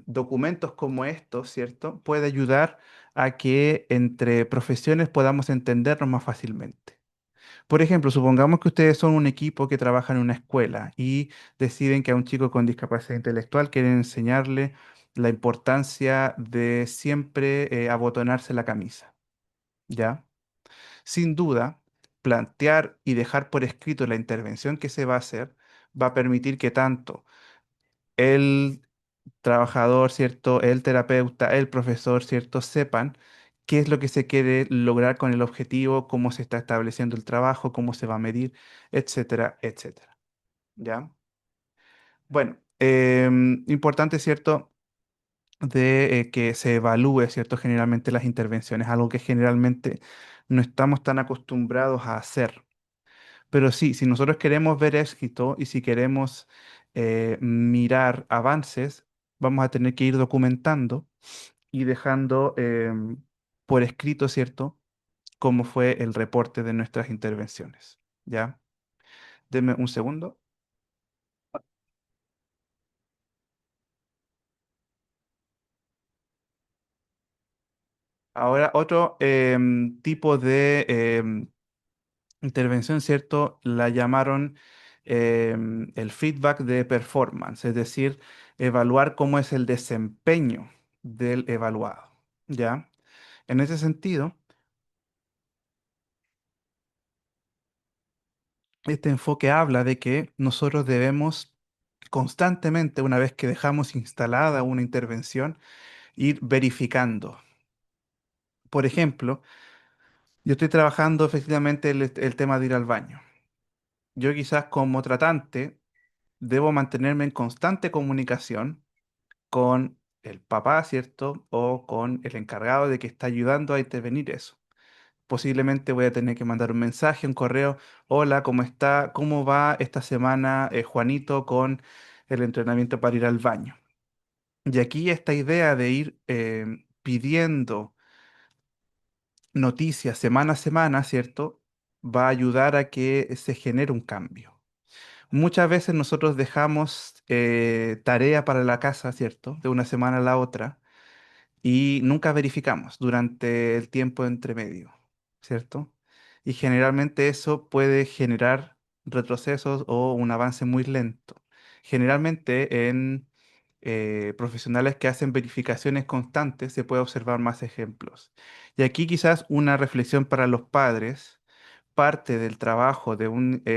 documentos como estos, ¿cierto? Puede ayudar a que entre profesiones podamos entendernos más fácilmente. Por ejemplo, supongamos que ustedes son un equipo que trabaja en una escuela y deciden que a un chico con discapacidad intelectual quieren enseñarle la importancia de siempre abotonarse la camisa, ¿ya? Sin duda, plantear y dejar por escrito la intervención que se va a hacer va a permitir que tanto el trabajador, ¿cierto? El terapeuta, el profesor, ¿cierto? Sepan qué es lo que se quiere lograr con el objetivo, cómo se está estableciendo el trabajo, cómo se va a medir, etcétera, etcétera. ¿Ya? Bueno, importante, ¿cierto? De que se evalúe, ¿cierto? Generalmente las intervenciones, algo que generalmente no estamos tan acostumbrados a hacer. Pero sí, si nosotros queremos ver éxito y si queremos mirar avances, vamos a tener que ir documentando y dejando por escrito, ¿cierto?, cómo fue el reporte de nuestras intervenciones. ¿Ya? Deme un segundo. Ahora, otro tipo de intervención, ¿cierto? La llamaron el feedback de performance, es decir, evaluar cómo es el desempeño del evaluado. ¿Ya? En ese sentido, este enfoque habla de que nosotros debemos constantemente, una vez que dejamos instalada una intervención, ir verificando. Por ejemplo, yo estoy trabajando efectivamente el tema de ir al baño. Yo quizás como tratante debo mantenerme en constante comunicación con el papá, ¿cierto? O con el encargado de que está ayudando a intervenir eso. Posiblemente voy a tener que mandar un mensaje, un correo. Hola, ¿cómo está? ¿Cómo va esta semana, Juanito, con el entrenamiento para ir al baño? Y aquí esta idea de ir pidiendo noticias semana a semana, ¿cierto? Va a ayudar a que se genere un cambio. Muchas veces nosotros dejamos tarea para la casa, ¿cierto? De una semana a la otra y nunca verificamos durante el tiempo entre medio, ¿cierto? Y generalmente eso puede generar retrocesos o un avance muy lento. Generalmente en profesionales que hacen verificaciones constantes se puede observar más ejemplos. Y aquí quizás una reflexión para los padres, parte del trabajo de un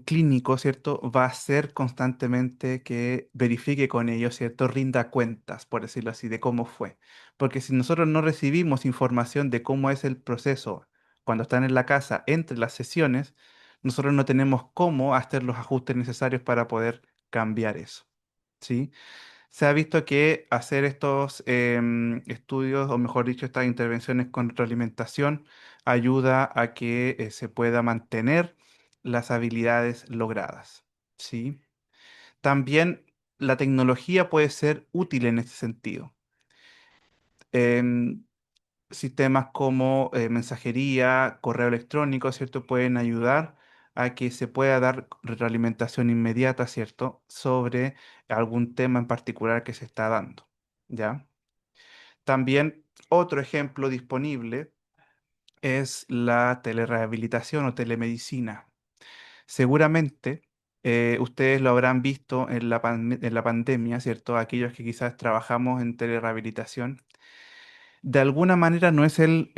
clínico, ¿cierto? Va a ser constantemente que verifique con ellos, ¿cierto? Rinda cuentas, por decirlo así, de cómo fue. Porque si nosotros no recibimos información de cómo es el proceso cuando están en la casa entre las sesiones, nosotros no tenemos cómo hacer los ajustes necesarios para poder cambiar eso, ¿sí? Se ha visto que hacer estos estudios, o mejor dicho, estas intervenciones con retroalimentación, ayuda a que se pueda mantener las habilidades logradas, ¿sí? También la tecnología puede ser útil en este sentido. Em, Sistemas como mensajería, correo electrónico, ¿cierto? Pueden ayudar a que se pueda dar retroalimentación inmediata, ¿cierto? Sobre algún tema en particular que se está dando, ¿ya? También otro ejemplo disponible es la telerehabilitación o telemedicina. Seguramente ustedes lo habrán visto en en la pandemia, ¿cierto? Aquellos que quizás trabajamos en telerehabilitación. De alguna manera no es el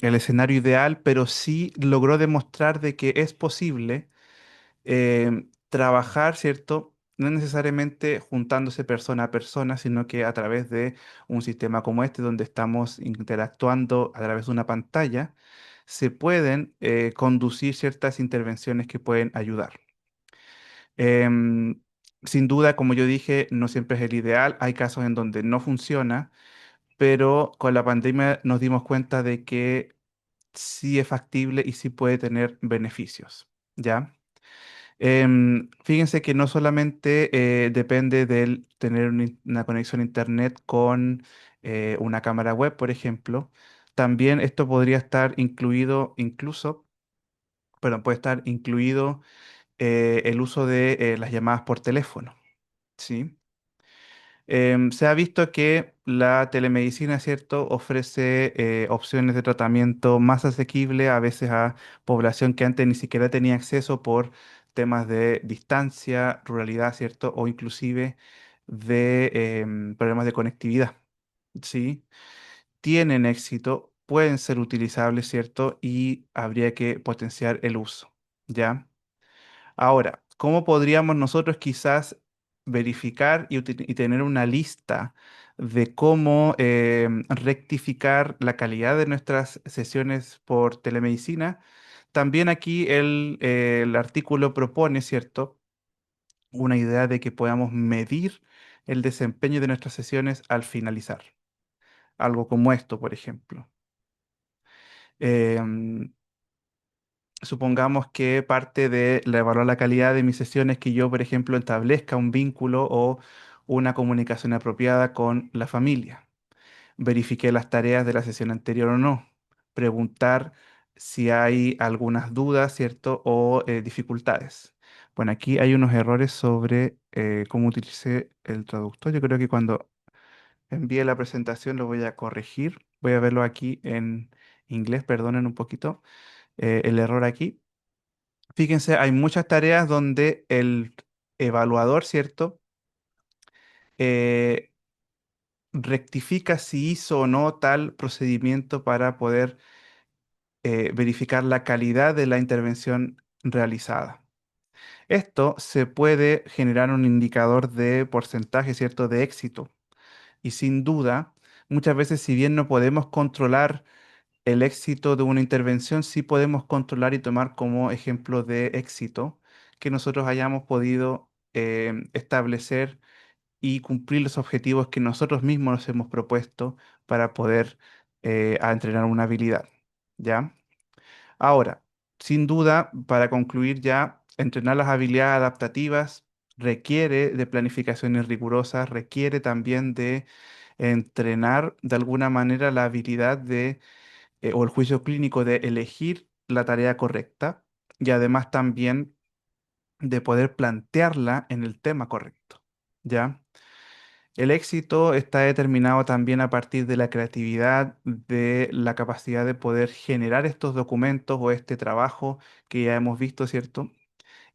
escenario ideal, pero sí logró demostrar de que es posible trabajar, ¿cierto? No necesariamente juntándose persona a persona, sino que a través de un sistema como este, donde estamos interactuando a través de una pantalla, se pueden conducir ciertas intervenciones que pueden ayudar. Em, Sin duda, como yo dije, no siempre es el ideal. Hay casos en donde no funciona, pero con la pandemia nos dimos cuenta de que sí es factible y sí puede tener beneficios, ¿ya? Fíjense que no solamente depende del tener una conexión a internet con una cámara web, por ejemplo, también esto podría estar incluido incluso, perdón, puede estar incluido el uso de las llamadas por teléfono, ¿sí? Se ha visto que la telemedicina, ¿cierto?, ofrece opciones de tratamiento más asequible a veces a población que antes ni siquiera tenía acceso por temas de distancia, ruralidad, ¿cierto?, o inclusive de problemas de conectividad, ¿sí? Tienen éxito, pueden ser utilizables, ¿cierto? Y habría que potenciar el uso, ¿ya? Ahora, ¿cómo podríamos nosotros quizás verificar y tener una lista de cómo rectificar la calidad de nuestras sesiones por telemedicina? También aquí el artículo propone, ¿cierto? Una idea de que podamos medir el desempeño de nuestras sesiones al finalizar. Algo como esto, por ejemplo. Em, Supongamos que parte de evaluar la calidad de mis sesiones que yo, por ejemplo, establezca un vínculo o una comunicación apropiada con la familia. Verifique las tareas de la sesión anterior o no. Preguntar si hay algunas dudas, ¿cierto? O dificultades. Bueno, aquí hay unos errores sobre cómo utilicé el traductor. Yo creo que cuando envíe la presentación lo voy a corregir. Voy a verlo aquí en inglés, perdonen un poquito el error aquí. Fíjense, hay muchas tareas donde el evaluador, ¿cierto? Eh, Rectifica si hizo o no tal procedimiento para poder verificar la calidad de la intervención realizada. Esto se puede generar un indicador de porcentaje, ¿cierto? De éxito. Y sin duda, muchas veces, si bien no podemos controlar el éxito de una intervención, sí podemos controlar y tomar como ejemplo de éxito que nosotros hayamos podido establecer y cumplir los objetivos que nosotros mismos nos hemos propuesto para poder entrenar una habilidad. ¿Ya? Ahora, sin duda, para concluir ya, entrenar las habilidades adaptativas requiere de planificaciones rigurosas, requiere también de entrenar de alguna manera la habilidad de o el juicio clínico de elegir la tarea correcta y además también de poder plantearla en el tema correcto, ¿ya? El éxito está determinado también a partir de la creatividad, de la capacidad de poder generar estos documentos o este trabajo que ya hemos visto, ¿cierto?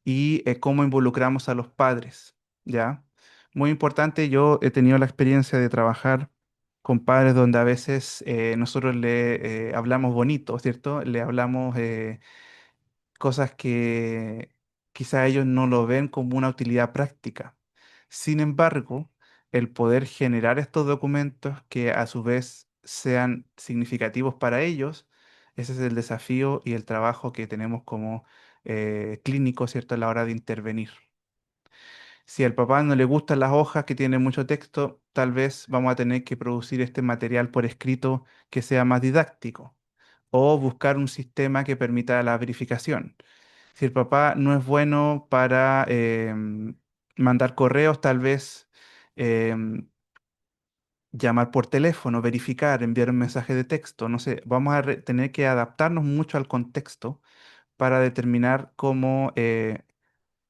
Y cómo involucramos a los padres, ¿ya? Muy importante, yo he tenido la experiencia de trabajar con padres donde a veces nosotros le hablamos bonito, ¿cierto? Le hablamos cosas que quizá ellos no lo ven como una utilidad práctica. Sin embargo, el poder generar estos documentos que a su vez sean significativos para ellos, ese es el desafío y el trabajo que tenemos como clínicos, ¿cierto?, a la hora de intervenir. Si al papá no le gustan las hojas que tienen mucho texto, tal vez vamos a tener que producir este material por escrito que sea más didáctico o buscar un sistema que permita la verificación. Si el papá no es bueno para mandar correos, tal vez em, llamar por teléfono, verificar, enviar un mensaje de texto, no sé, vamos a tener que adaptarnos mucho al contexto para determinar cómo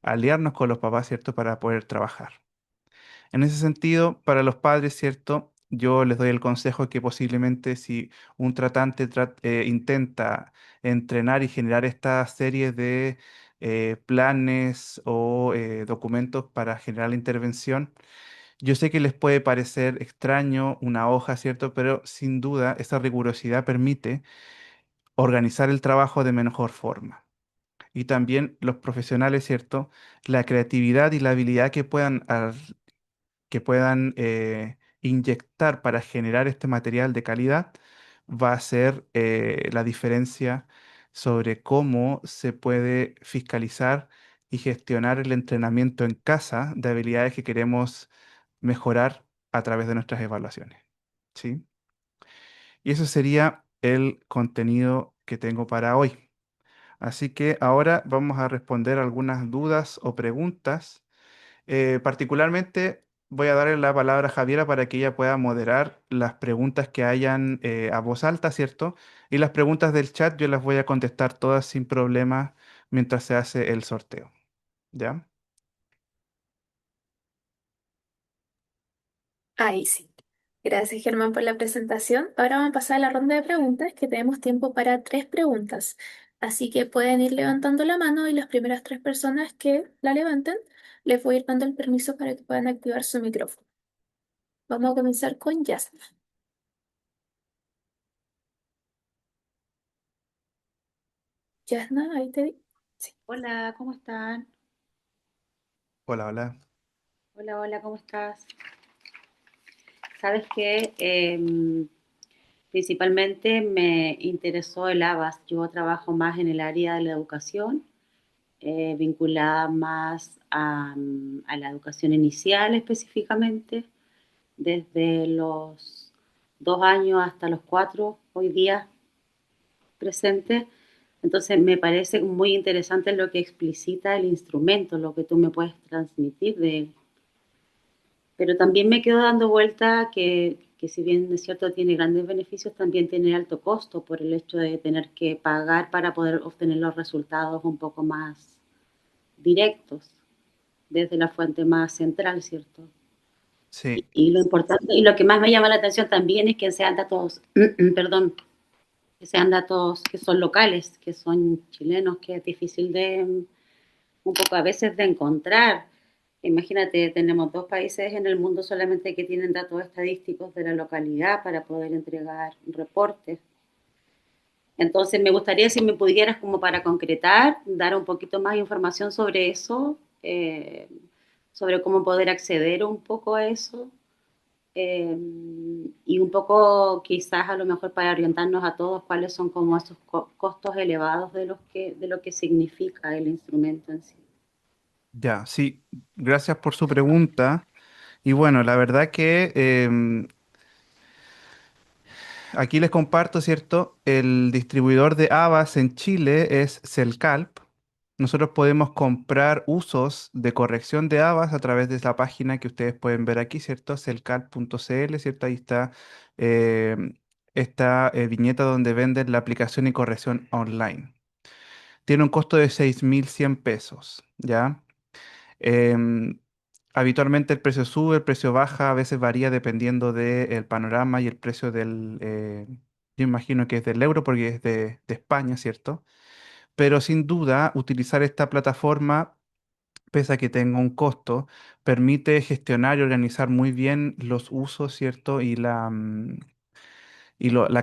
aliarnos con los papás, ¿cierto? Para poder trabajar. En ese sentido, para los padres, ¿cierto? Yo les doy el consejo que posiblemente si un tratante intenta entrenar y generar esta serie de planes o documentos para generar la intervención, yo sé que les puede parecer extraño una hoja, ¿cierto? Pero sin duda esa rigurosidad permite organizar el trabajo de mejor forma. Y también los profesionales, ¿cierto? La creatividad y la habilidad que puedan inyectar para generar este material de calidad va a ser la diferencia sobre cómo se puede fiscalizar y gestionar el entrenamiento en casa de habilidades que queremos mejorar a través de nuestras evaluaciones. ¿Sí? Y eso sería el contenido que tengo para hoy. Así que ahora vamos a responder algunas dudas o preguntas. Particularmente voy a darle la palabra a Javiera para que ella pueda moderar las preguntas que hayan a voz alta, ¿cierto? Y las preguntas del chat yo las voy a contestar todas sin problema mientras se hace el sorteo. ¿Ya? Ahí sí. Gracias, Germán, por la presentación. Ahora vamos a pasar a la ronda de preguntas, que tenemos tiempo para tres preguntas. Así que pueden ir levantando la mano y las primeras tres personas que la levanten, les voy a ir dando el permiso para que puedan activar su micrófono. Vamos a comenzar con Yasna. Yasna, ahí te di. Sí. Hola, ¿cómo están? Hola, hola. Hola, hola, ¿cómo estás? Sabes que principalmente me interesó el ABAS. Yo trabajo más en el área de la educación, vinculada más a la educación inicial específicamente, desde los 2 años hasta los 4, hoy día presente. Entonces me parece muy interesante lo que explicita el instrumento, lo que tú me puedes transmitir de. Pero también me quedo dando vuelta que si bien es cierto tiene grandes beneficios, también tiene alto costo por el hecho de tener que pagar para poder obtener los resultados un poco más directos desde la fuente más central, ¿cierto? Sí, Y lo importante y lo que más me llama la atención también es que sean datos, perdón, que sean datos que son locales, que son chilenos, que es difícil de un poco a veces de encontrar. Imagínate, tenemos 2 países en el mundo solamente que tienen datos estadísticos de la localidad para poder entregar reportes. Entonces, me gustaría si me pudieras, como para concretar, dar un poquito más de información sobre eso, sobre cómo poder acceder un poco a eso, eh, y un poco quizás a lo mejor para orientarnos a todos cuáles son como esos costos elevados de lo que significa el instrumento en sí. ya, sí. Gracias por su pregunta. Y bueno, la verdad que aquí les comparto, ¿cierto? El distribuidor de habas en Chile es Celcalp. Nosotros podemos comprar usos de corrección de habas a través de la página que ustedes pueden ver aquí, ¿cierto? Celcalp.cl, ¿cierto? Ahí está eh, esta viñeta donde venden la aplicación y corrección online. Tiene un costo de 6.100 pesos, ¿ya? Em, Habitualmente el precio sube, el precio baja, a veces varía dependiendo del panorama y el precio yo imagino que es del euro porque es de España, ¿cierto? Pero sin duda, utilizar esta plataforma, pese a que tenga un costo, permite gestionar y organizar muy bien los usos, ¿cierto? La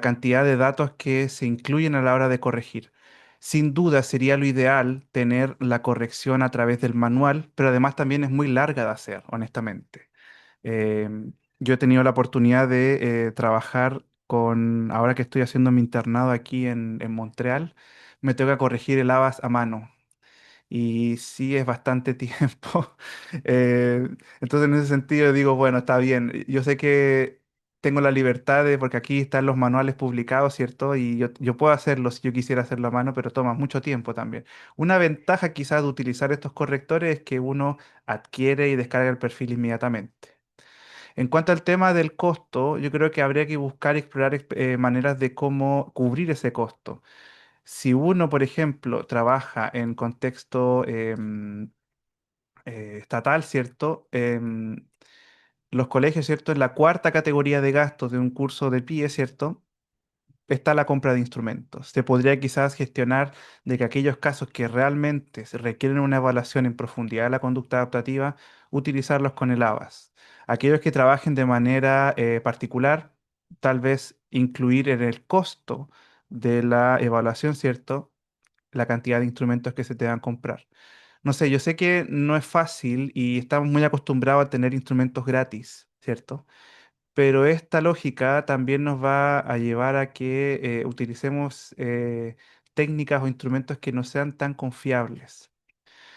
cantidad de datos que se incluyen a la hora de corregir. Sin duda sería lo ideal tener la corrección a través del manual, pero además también es muy larga de hacer, honestamente. Yo he tenido la oportunidad de trabajar ahora que estoy haciendo mi internado aquí en Montreal, me toca corregir el ABAS a mano y sí es bastante tiempo. Eh, entonces, en ese sentido, digo, bueno, está bien. Yo sé que tengo la libertad de, porque aquí están los manuales publicados, ¿cierto? Y yo puedo hacerlo si yo quisiera hacerlo a mano, pero toma mucho tiempo también. Una ventaja quizás de utilizar estos correctores es que uno adquiere y descarga el perfil inmediatamente. En cuanto al tema del costo, yo creo que habría que buscar y explorar maneras de cómo cubrir ese costo. Si uno, por ejemplo, trabaja en contexto estatal, ¿cierto? Los colegios, ¿cierto? En la cuarta categoría de gastos de un curso de pie, ¿cierto? Está la compra de instrumentos. Se podría quizás gestionar de que aquellos casos que realmente se requieren una evaluación en profundidad de la conducta adaptativa, utilizarlos con el ABAS. Aquellos que trabajen de manera particular, tal vez incluir en el costo de la evaluación, ¿cierto? La cantidad de instrumentos que se te van a comprar. No sé, yo sé que no es fácil y estamos muy acostumbrados a tener instrumentos gratis, ¿cierto? Pero esta lógica también nos va a llevar a que utilicemos técnicas o instrumentos que no sean tan confiables.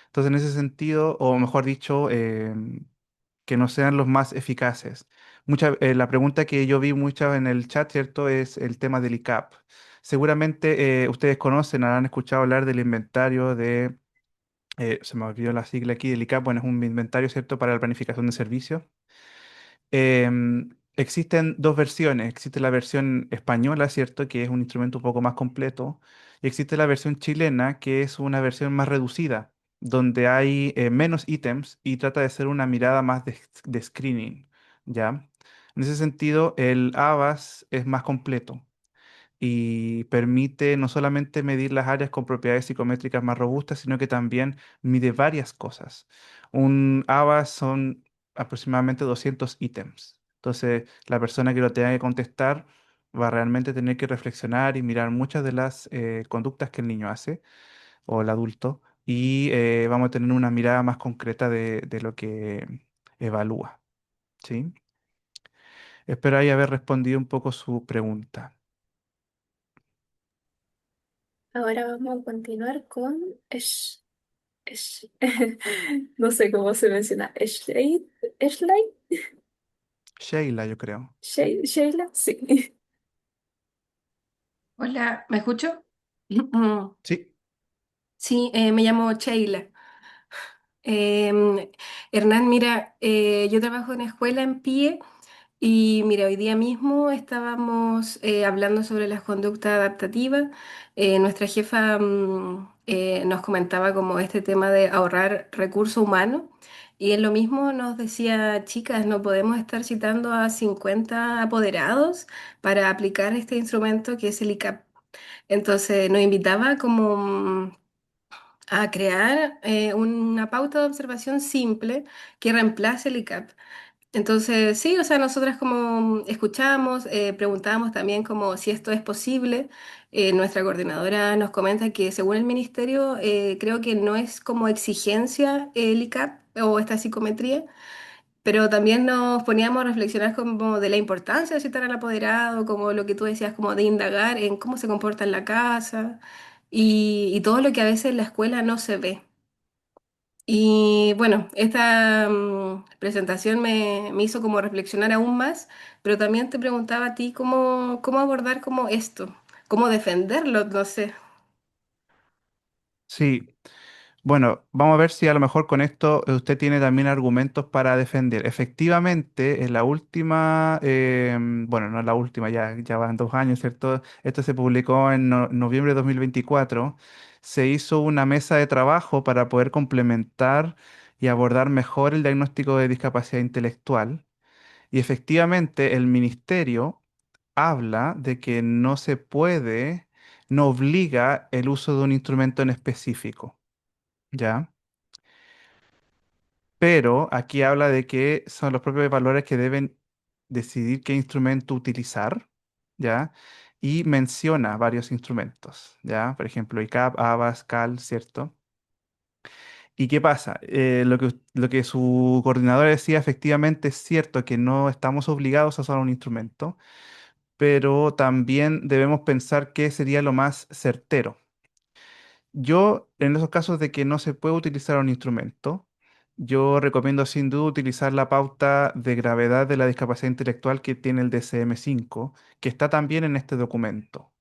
Entonces, en ese sentido, o mejor dicho, que no sean los más eficaces. La pregunta que yo vi mucha en el chat, ¿cierto?, es el tema del ICAP. Seguramente ustedes conocen, habrán escuchado hablar del inventario de, se me olvidó la sigla aquí, del ICAP, bueno, es un inventario, ¿cierto?, para la planificación de servicios. Existen dos versiones. Existe la versión española, ¿cierto? Que es un instrumento un poco más completo. Y existe la versión chilena, que es una versión más reducida, donde hay menos ítems y trata de ser una mirada más de screening, ¿ya? En ese sentido, el ABAS es más completo y permite no solamente medir las áreas con propiedades psicométricas más robustas, sino que también mide varias cosas. Un ABA son aproximadamente 200 ítems. Entonces, la persona que lo tenga que contestar va a realmente tener que reflexionar y mirar muchas de las conductas que el niño hace o el adulto y vamos a tener una mirada más concreta de lo que evalúa. ¿Sí? Espero ahí haber respondido un poco su pregunta. Ahora vamos a continuar con Esh- no sé cómo se menciona. Ashley, Sheila, yo creo. Sheila, sí. Hola, ¿me escucho? Sí. Sí, me llamo Sheila. Hernán, mira, yo trabajo en escuela en PIE y mira, hoy día mismo estábamos hablando sobre las conductas adaptativas. Nuestra jefa nos comentaba como este tema de ahorrar recursos humanos y en lo mismo nos decía, chicas, no podemos estar citando a 50 apoderados para aplicar este instrumento que es el ICAP. Entonces nos invitaba como a crear una pauta de observación simple que reemplace el ICAP. Entonces, sí, o sea, nosotras como escuchamos, preguntamos también como si esto es posible. Nuestra coordinadora nos comenta que según el ministerio, creo que no es como exigencia el ICAP o esta psicometría, pero también nos poníamos a reflexionar como de la importancia de citar al apoderado, como lo que tú decías, como de indagar en cómo se comporta en la casa y todo lo que a veces en la escuela no se ve. Y bueno, esta presentación me hizo como reflexionar aún más, pero también te preguntaba a ti cómo abordar como esto, cómo defenderlo, no sé. Sí, bueno, vamos a ver si a lo mejor con esto usted tiene también argumentos para defender. Efectivamente, en la última, bueno, no es la última, ya van 2 años, ¿cierto? Esto se publicó en noviembre de 2024. Se hizo una mesa de trabajo para poder complementar y abordar mejor el diagnóstico de discapacidad intelectual. Y efectivamente, el ministerio habla de que no se puede, no obliga el uso de un instrumento en específico. ¿Ya? Pero aquí habla de que son los propios valores que deben decidir qué instrumento utilizar, ¿ya? Y menciona varios instrumentos, ¿ya? Por ejemplo, ICAP, ABAS, CAL, ¿cierto? ¿Y qué pasa? Lo que su coordinador decía, efectivamente es cierto que no estamos obligados a usar un instrumento, pero también debemos pensar qué sería lo más certero. Yo, en esos casos de que no se puede utilizar un instrumento, yo recomiendo sin duda utilizar la pauta de gravedad de la discapacidad intelectual que tiene el DSM-5, que está también en este documento.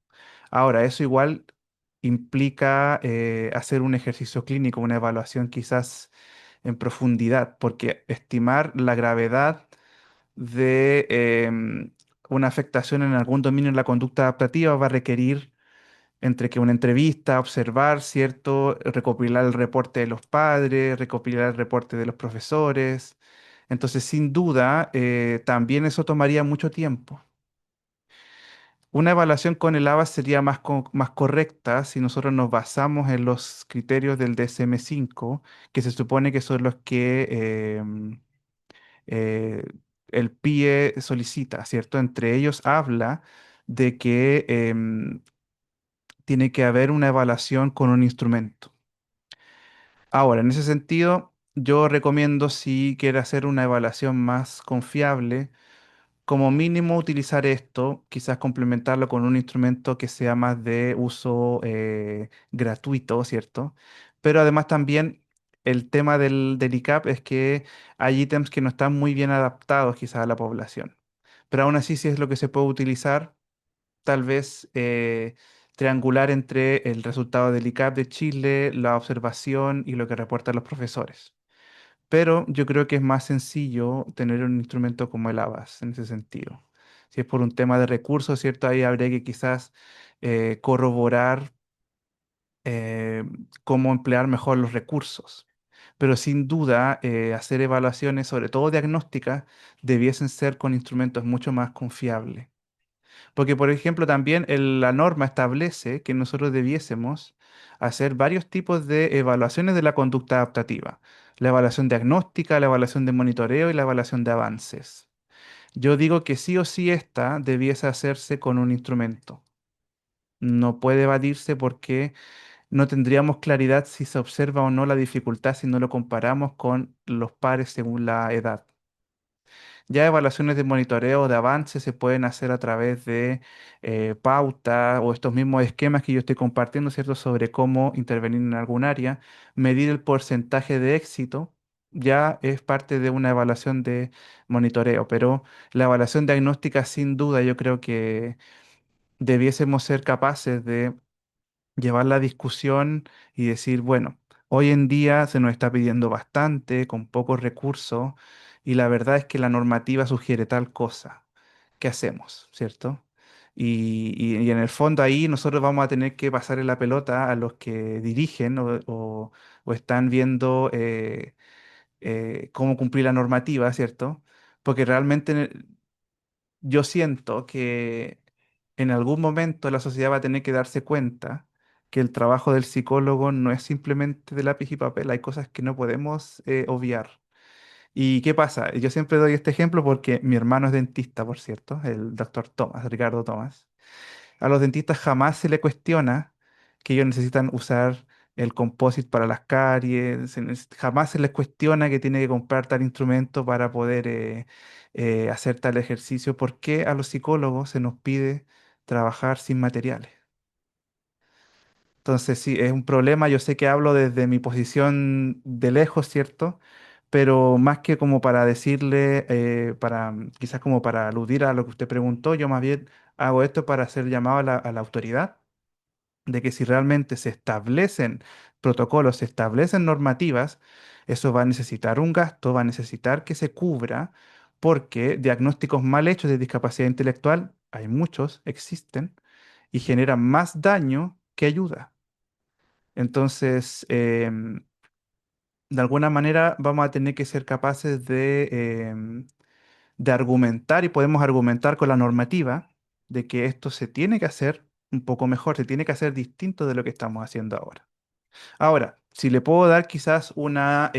Ahora, eso igual implica hacer un ejercicio clínico, una evaluación quizás en profundidad, porque estimar la gravedad de una afectación en algún dominio de la conducta adaptativa va a requerir entre que una entrevista, observar, ¿cierto? Recopilar el reporte de los padres, recopilar el reporte de los profesores. Entonces, sin duda, también eso tomaría mucho tiempo. Una evaluación con el ABA sería más correcta si nosotros nos basamos en los criterios del DSM-5, que se supone que son los que eh, el PIE solicita, ¿cierto? Entre ellos habla de que tiene que haber una evaluación con un instrumento. Ahora, en ese sentido, yo recomiendo si quiere hacer una evaluación más confiable, como mínimo utilizar esto, quizás complementarlo con un instrumento que sea más de uso gratuito, ¿cierto? Pero además también el tema del ICAP es que hay ítems que no están muy bien adaptados quizás a la población. Pero aún así, si es lo que se puede utilizar, tal vez triangular entre el resultado del ICAP de Chile, la observación y lo que reportan los profesores. Pero yo creo que es más sencillo tener un instrumento como el ABAS en ese sentido. Si es por un tema de recursos, ¿cierto? Ahí habría que quizás corroborar eh, cómo emplear mejor los recursos. Pero sin duda, hacer evaluaciones, sobre todo diagnósticas, debiesen ser con instrumentos mucho más confiables. Porque, por ejemplo, también la norma establece que nosotros debiésemos hacer varios tipos de evaluaciones de la conducta adaptativa. La evaluación diagnóstica, la evaluación de monitoreo y la evaluación de avances. Yo digo que sí o sí esta debiese hacerse con un instrumento. No puede evadirse porque no tendríamos claridad si se observa o no la dificultad si no lo comparamos con los pares según la edad. Ya evaluaciones de monitoreo de avance se pueden hacer a través de pautas o estos mismos esquemas que yo estoy compartiendo, ¿cierto? Sobre cómo intervenir en algún área, medir el porcentaje de éxito, ya es parte de una evaluación de monitoreo, pero la evaluación diagnóstica sin duda yo creo que debiésemos ser capaces de llevar la discusión y decir, bueno, hoy en día se nos está pidiendo bastante, con pocos recursos, y la verdad es que la normativa sugiere tal cosa. ¿Qué hacemos? ¿Cierto? Y en el fondo ahí nosotros vamos a tener que pasarle la pelota a los que dirigen o están viendo cómo cumplir la normativa, ¿cierto? Porque realmente yo siento que en algún momento la sociedad va a tener que darse cuenta que el trabajo del psicólogo no es simplemente de lápiz y papel, hay cosas que no podemos obviar. ¿Y qué pasa? Yo siempre doy este ejemplo porque mi hermano es dentista, por cierto, el doctor Tomás, Ricardo Tomás. A los dentistas jamás se le cuestiona que ellos necesitan usar el composite para las caries, jamás se les cuestiona que tiene que comprar tal instrumento para poder hacer tal ejercicio. ¿Por qué a los psicólogos se nos pide trabajar sin materiales? Entonces, sí, es un problema. Yo sé que hablo desde mi posición de lejos, ¿cierto? Pero más que como para decirle, quizás como para aludir a lo que usted preguntó, yo más bien hago esto para hacer llamado a la autoridad de que si realmente se establecen protocolos, se establecen normativas, eso va a necesitar un gasto, va a necesitar que se cubra, porque diagnósticos mal hechos de discapacidad intelectual, hay muchos, existen, y generan más daño que ayuda. Entonces, de alguna manera vamos a tener que ser capaces de argumentar y podemos argumentar con la normativa de que esto se tiene que hacer un poco mejor, se tiene que hacer distinto de lo que estamos haciendo ahora. Ahora, si le puedo dar quizás una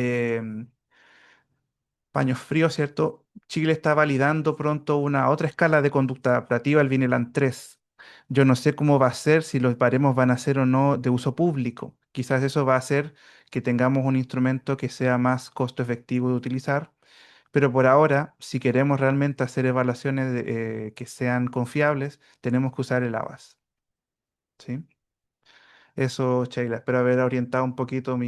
paños fríos, ¿cierto? Chile está validando pronto una otra escala de conducta adaptativa, el Vineland 3. Yo no sé cómo va a ser, si los baremos van a ser o no de uso público. Quizás eso va a hacer que tengamos un instrumento que sea más costo efectivo de utilizar, pero por ahora, si queremos realmente hacer evaluaciones que sean confiables, tenemos que usar el ABAS, ¿sí? Eso, Sheila. Espero haber orientado un poquito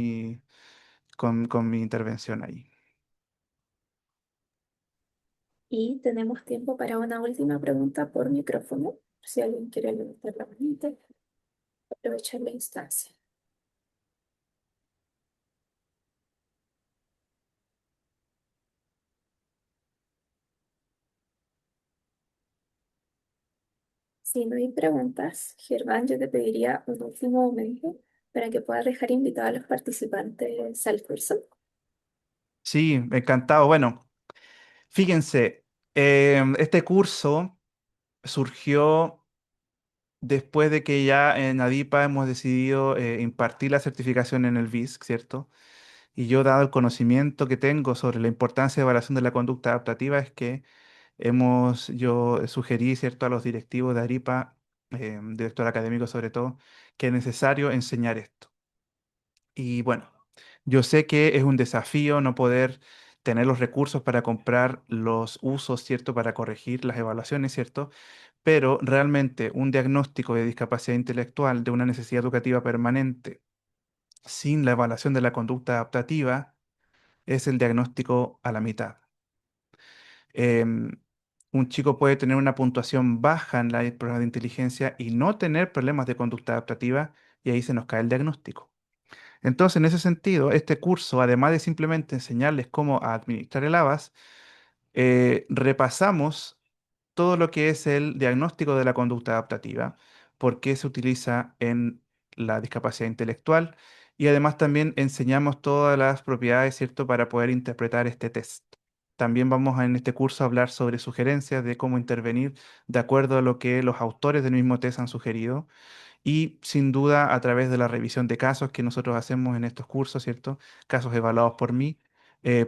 con mi intervención ahí. Y tenemos tiempo para una última pregunta por micrófono. Si alguien quiere levantar la manita, aprovechar la instancia. Si no hay preguntas, Germán, yo te pediría un último momento para que puedas dejar invitados a los participantes al curso. Sí, encantado. Bueno, fíjense, este curso surgió después de que ya en ADIPA hemos decidido impartir la certificación en el BISC, ¿cierto? Y yo, dado el conocimiento que tengo sobre la importancia de evaluación de la conducta adaptativa, es que yo sugerí, ¿cierto?, a los directivos de ARIPA, director académico sobre todo, que es necesario enseñar esto. Y bueno, yo sé que es un desafío no poder tener los recursos para comprar los usos, ¿cierto?, para corregir las evaluaciones, ¿cierto? Pero realmente un diagnóstico de discapacidad intelectual, de una necesidad educativa permanente, sin la evaluación de la conducta adaptativa, es el diagnóstico a la mitad. Em, un chico puede tener una puntuación baja en la prueba de inteligencia y no tener problemas de conducta adaptativa, y ahí se nos cae el diagnóstico. Entonces, en ese sentido, este curso, además de simplemente enseñarles cómo administrar el ABAS, repasamos todo lo que es el diagnóstico de la conducta adaptativa, por qué se utiliza en la discapacidad intelectual, y además también enseñamos todas las propiedades, ¿cierto?, para poder interpretar este test. También vamos en este curso a hablar sobre sugerencias de cómo intervenir de acuerdo a lo que los autores del mismo test han sugerido y sin duda a través de la revisión de casos que nosotros hacemos en estos cursos, ¿cierto? Casos evaluados por mí,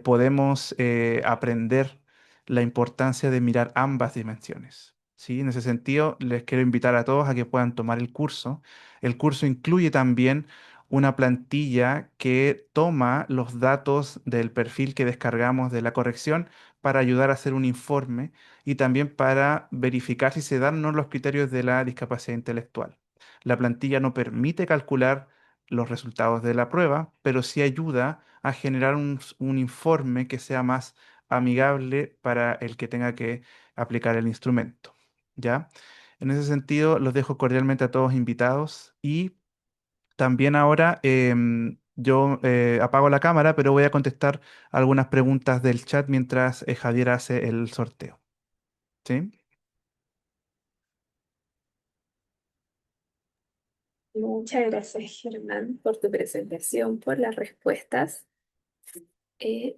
podemos aprender la importancia de mirar ambas dimensiones. ¿Sí? En ese sentido, les quiero invitar a todos a que puedan tomar el curso. El curso incluye también una plantilla que toma los datos del perfil que descargamos de la corrección para ayudar a hacer un informe y también para verificar si se dan o no los criterios de la discapacidad intelectual. La plantilla no permite calcular los resultados de la prueba, pero sí ayuda a generar un informe que sea más amigable para el que tenga que aplicar el instrumento. ¿Ya? En ese sentido, los dejo cordialmente a todos invitados y también ahora yo apago la cámara, pero voy a contestar algunas preguntas del chat mientras Javier hace el sorteo. ¿Sí? Muchas gracias, Germán, por tu presentación, por las respuestas.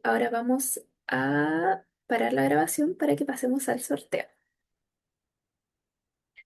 Ahora vamos a parar la grabación para que pasemos al sorteo.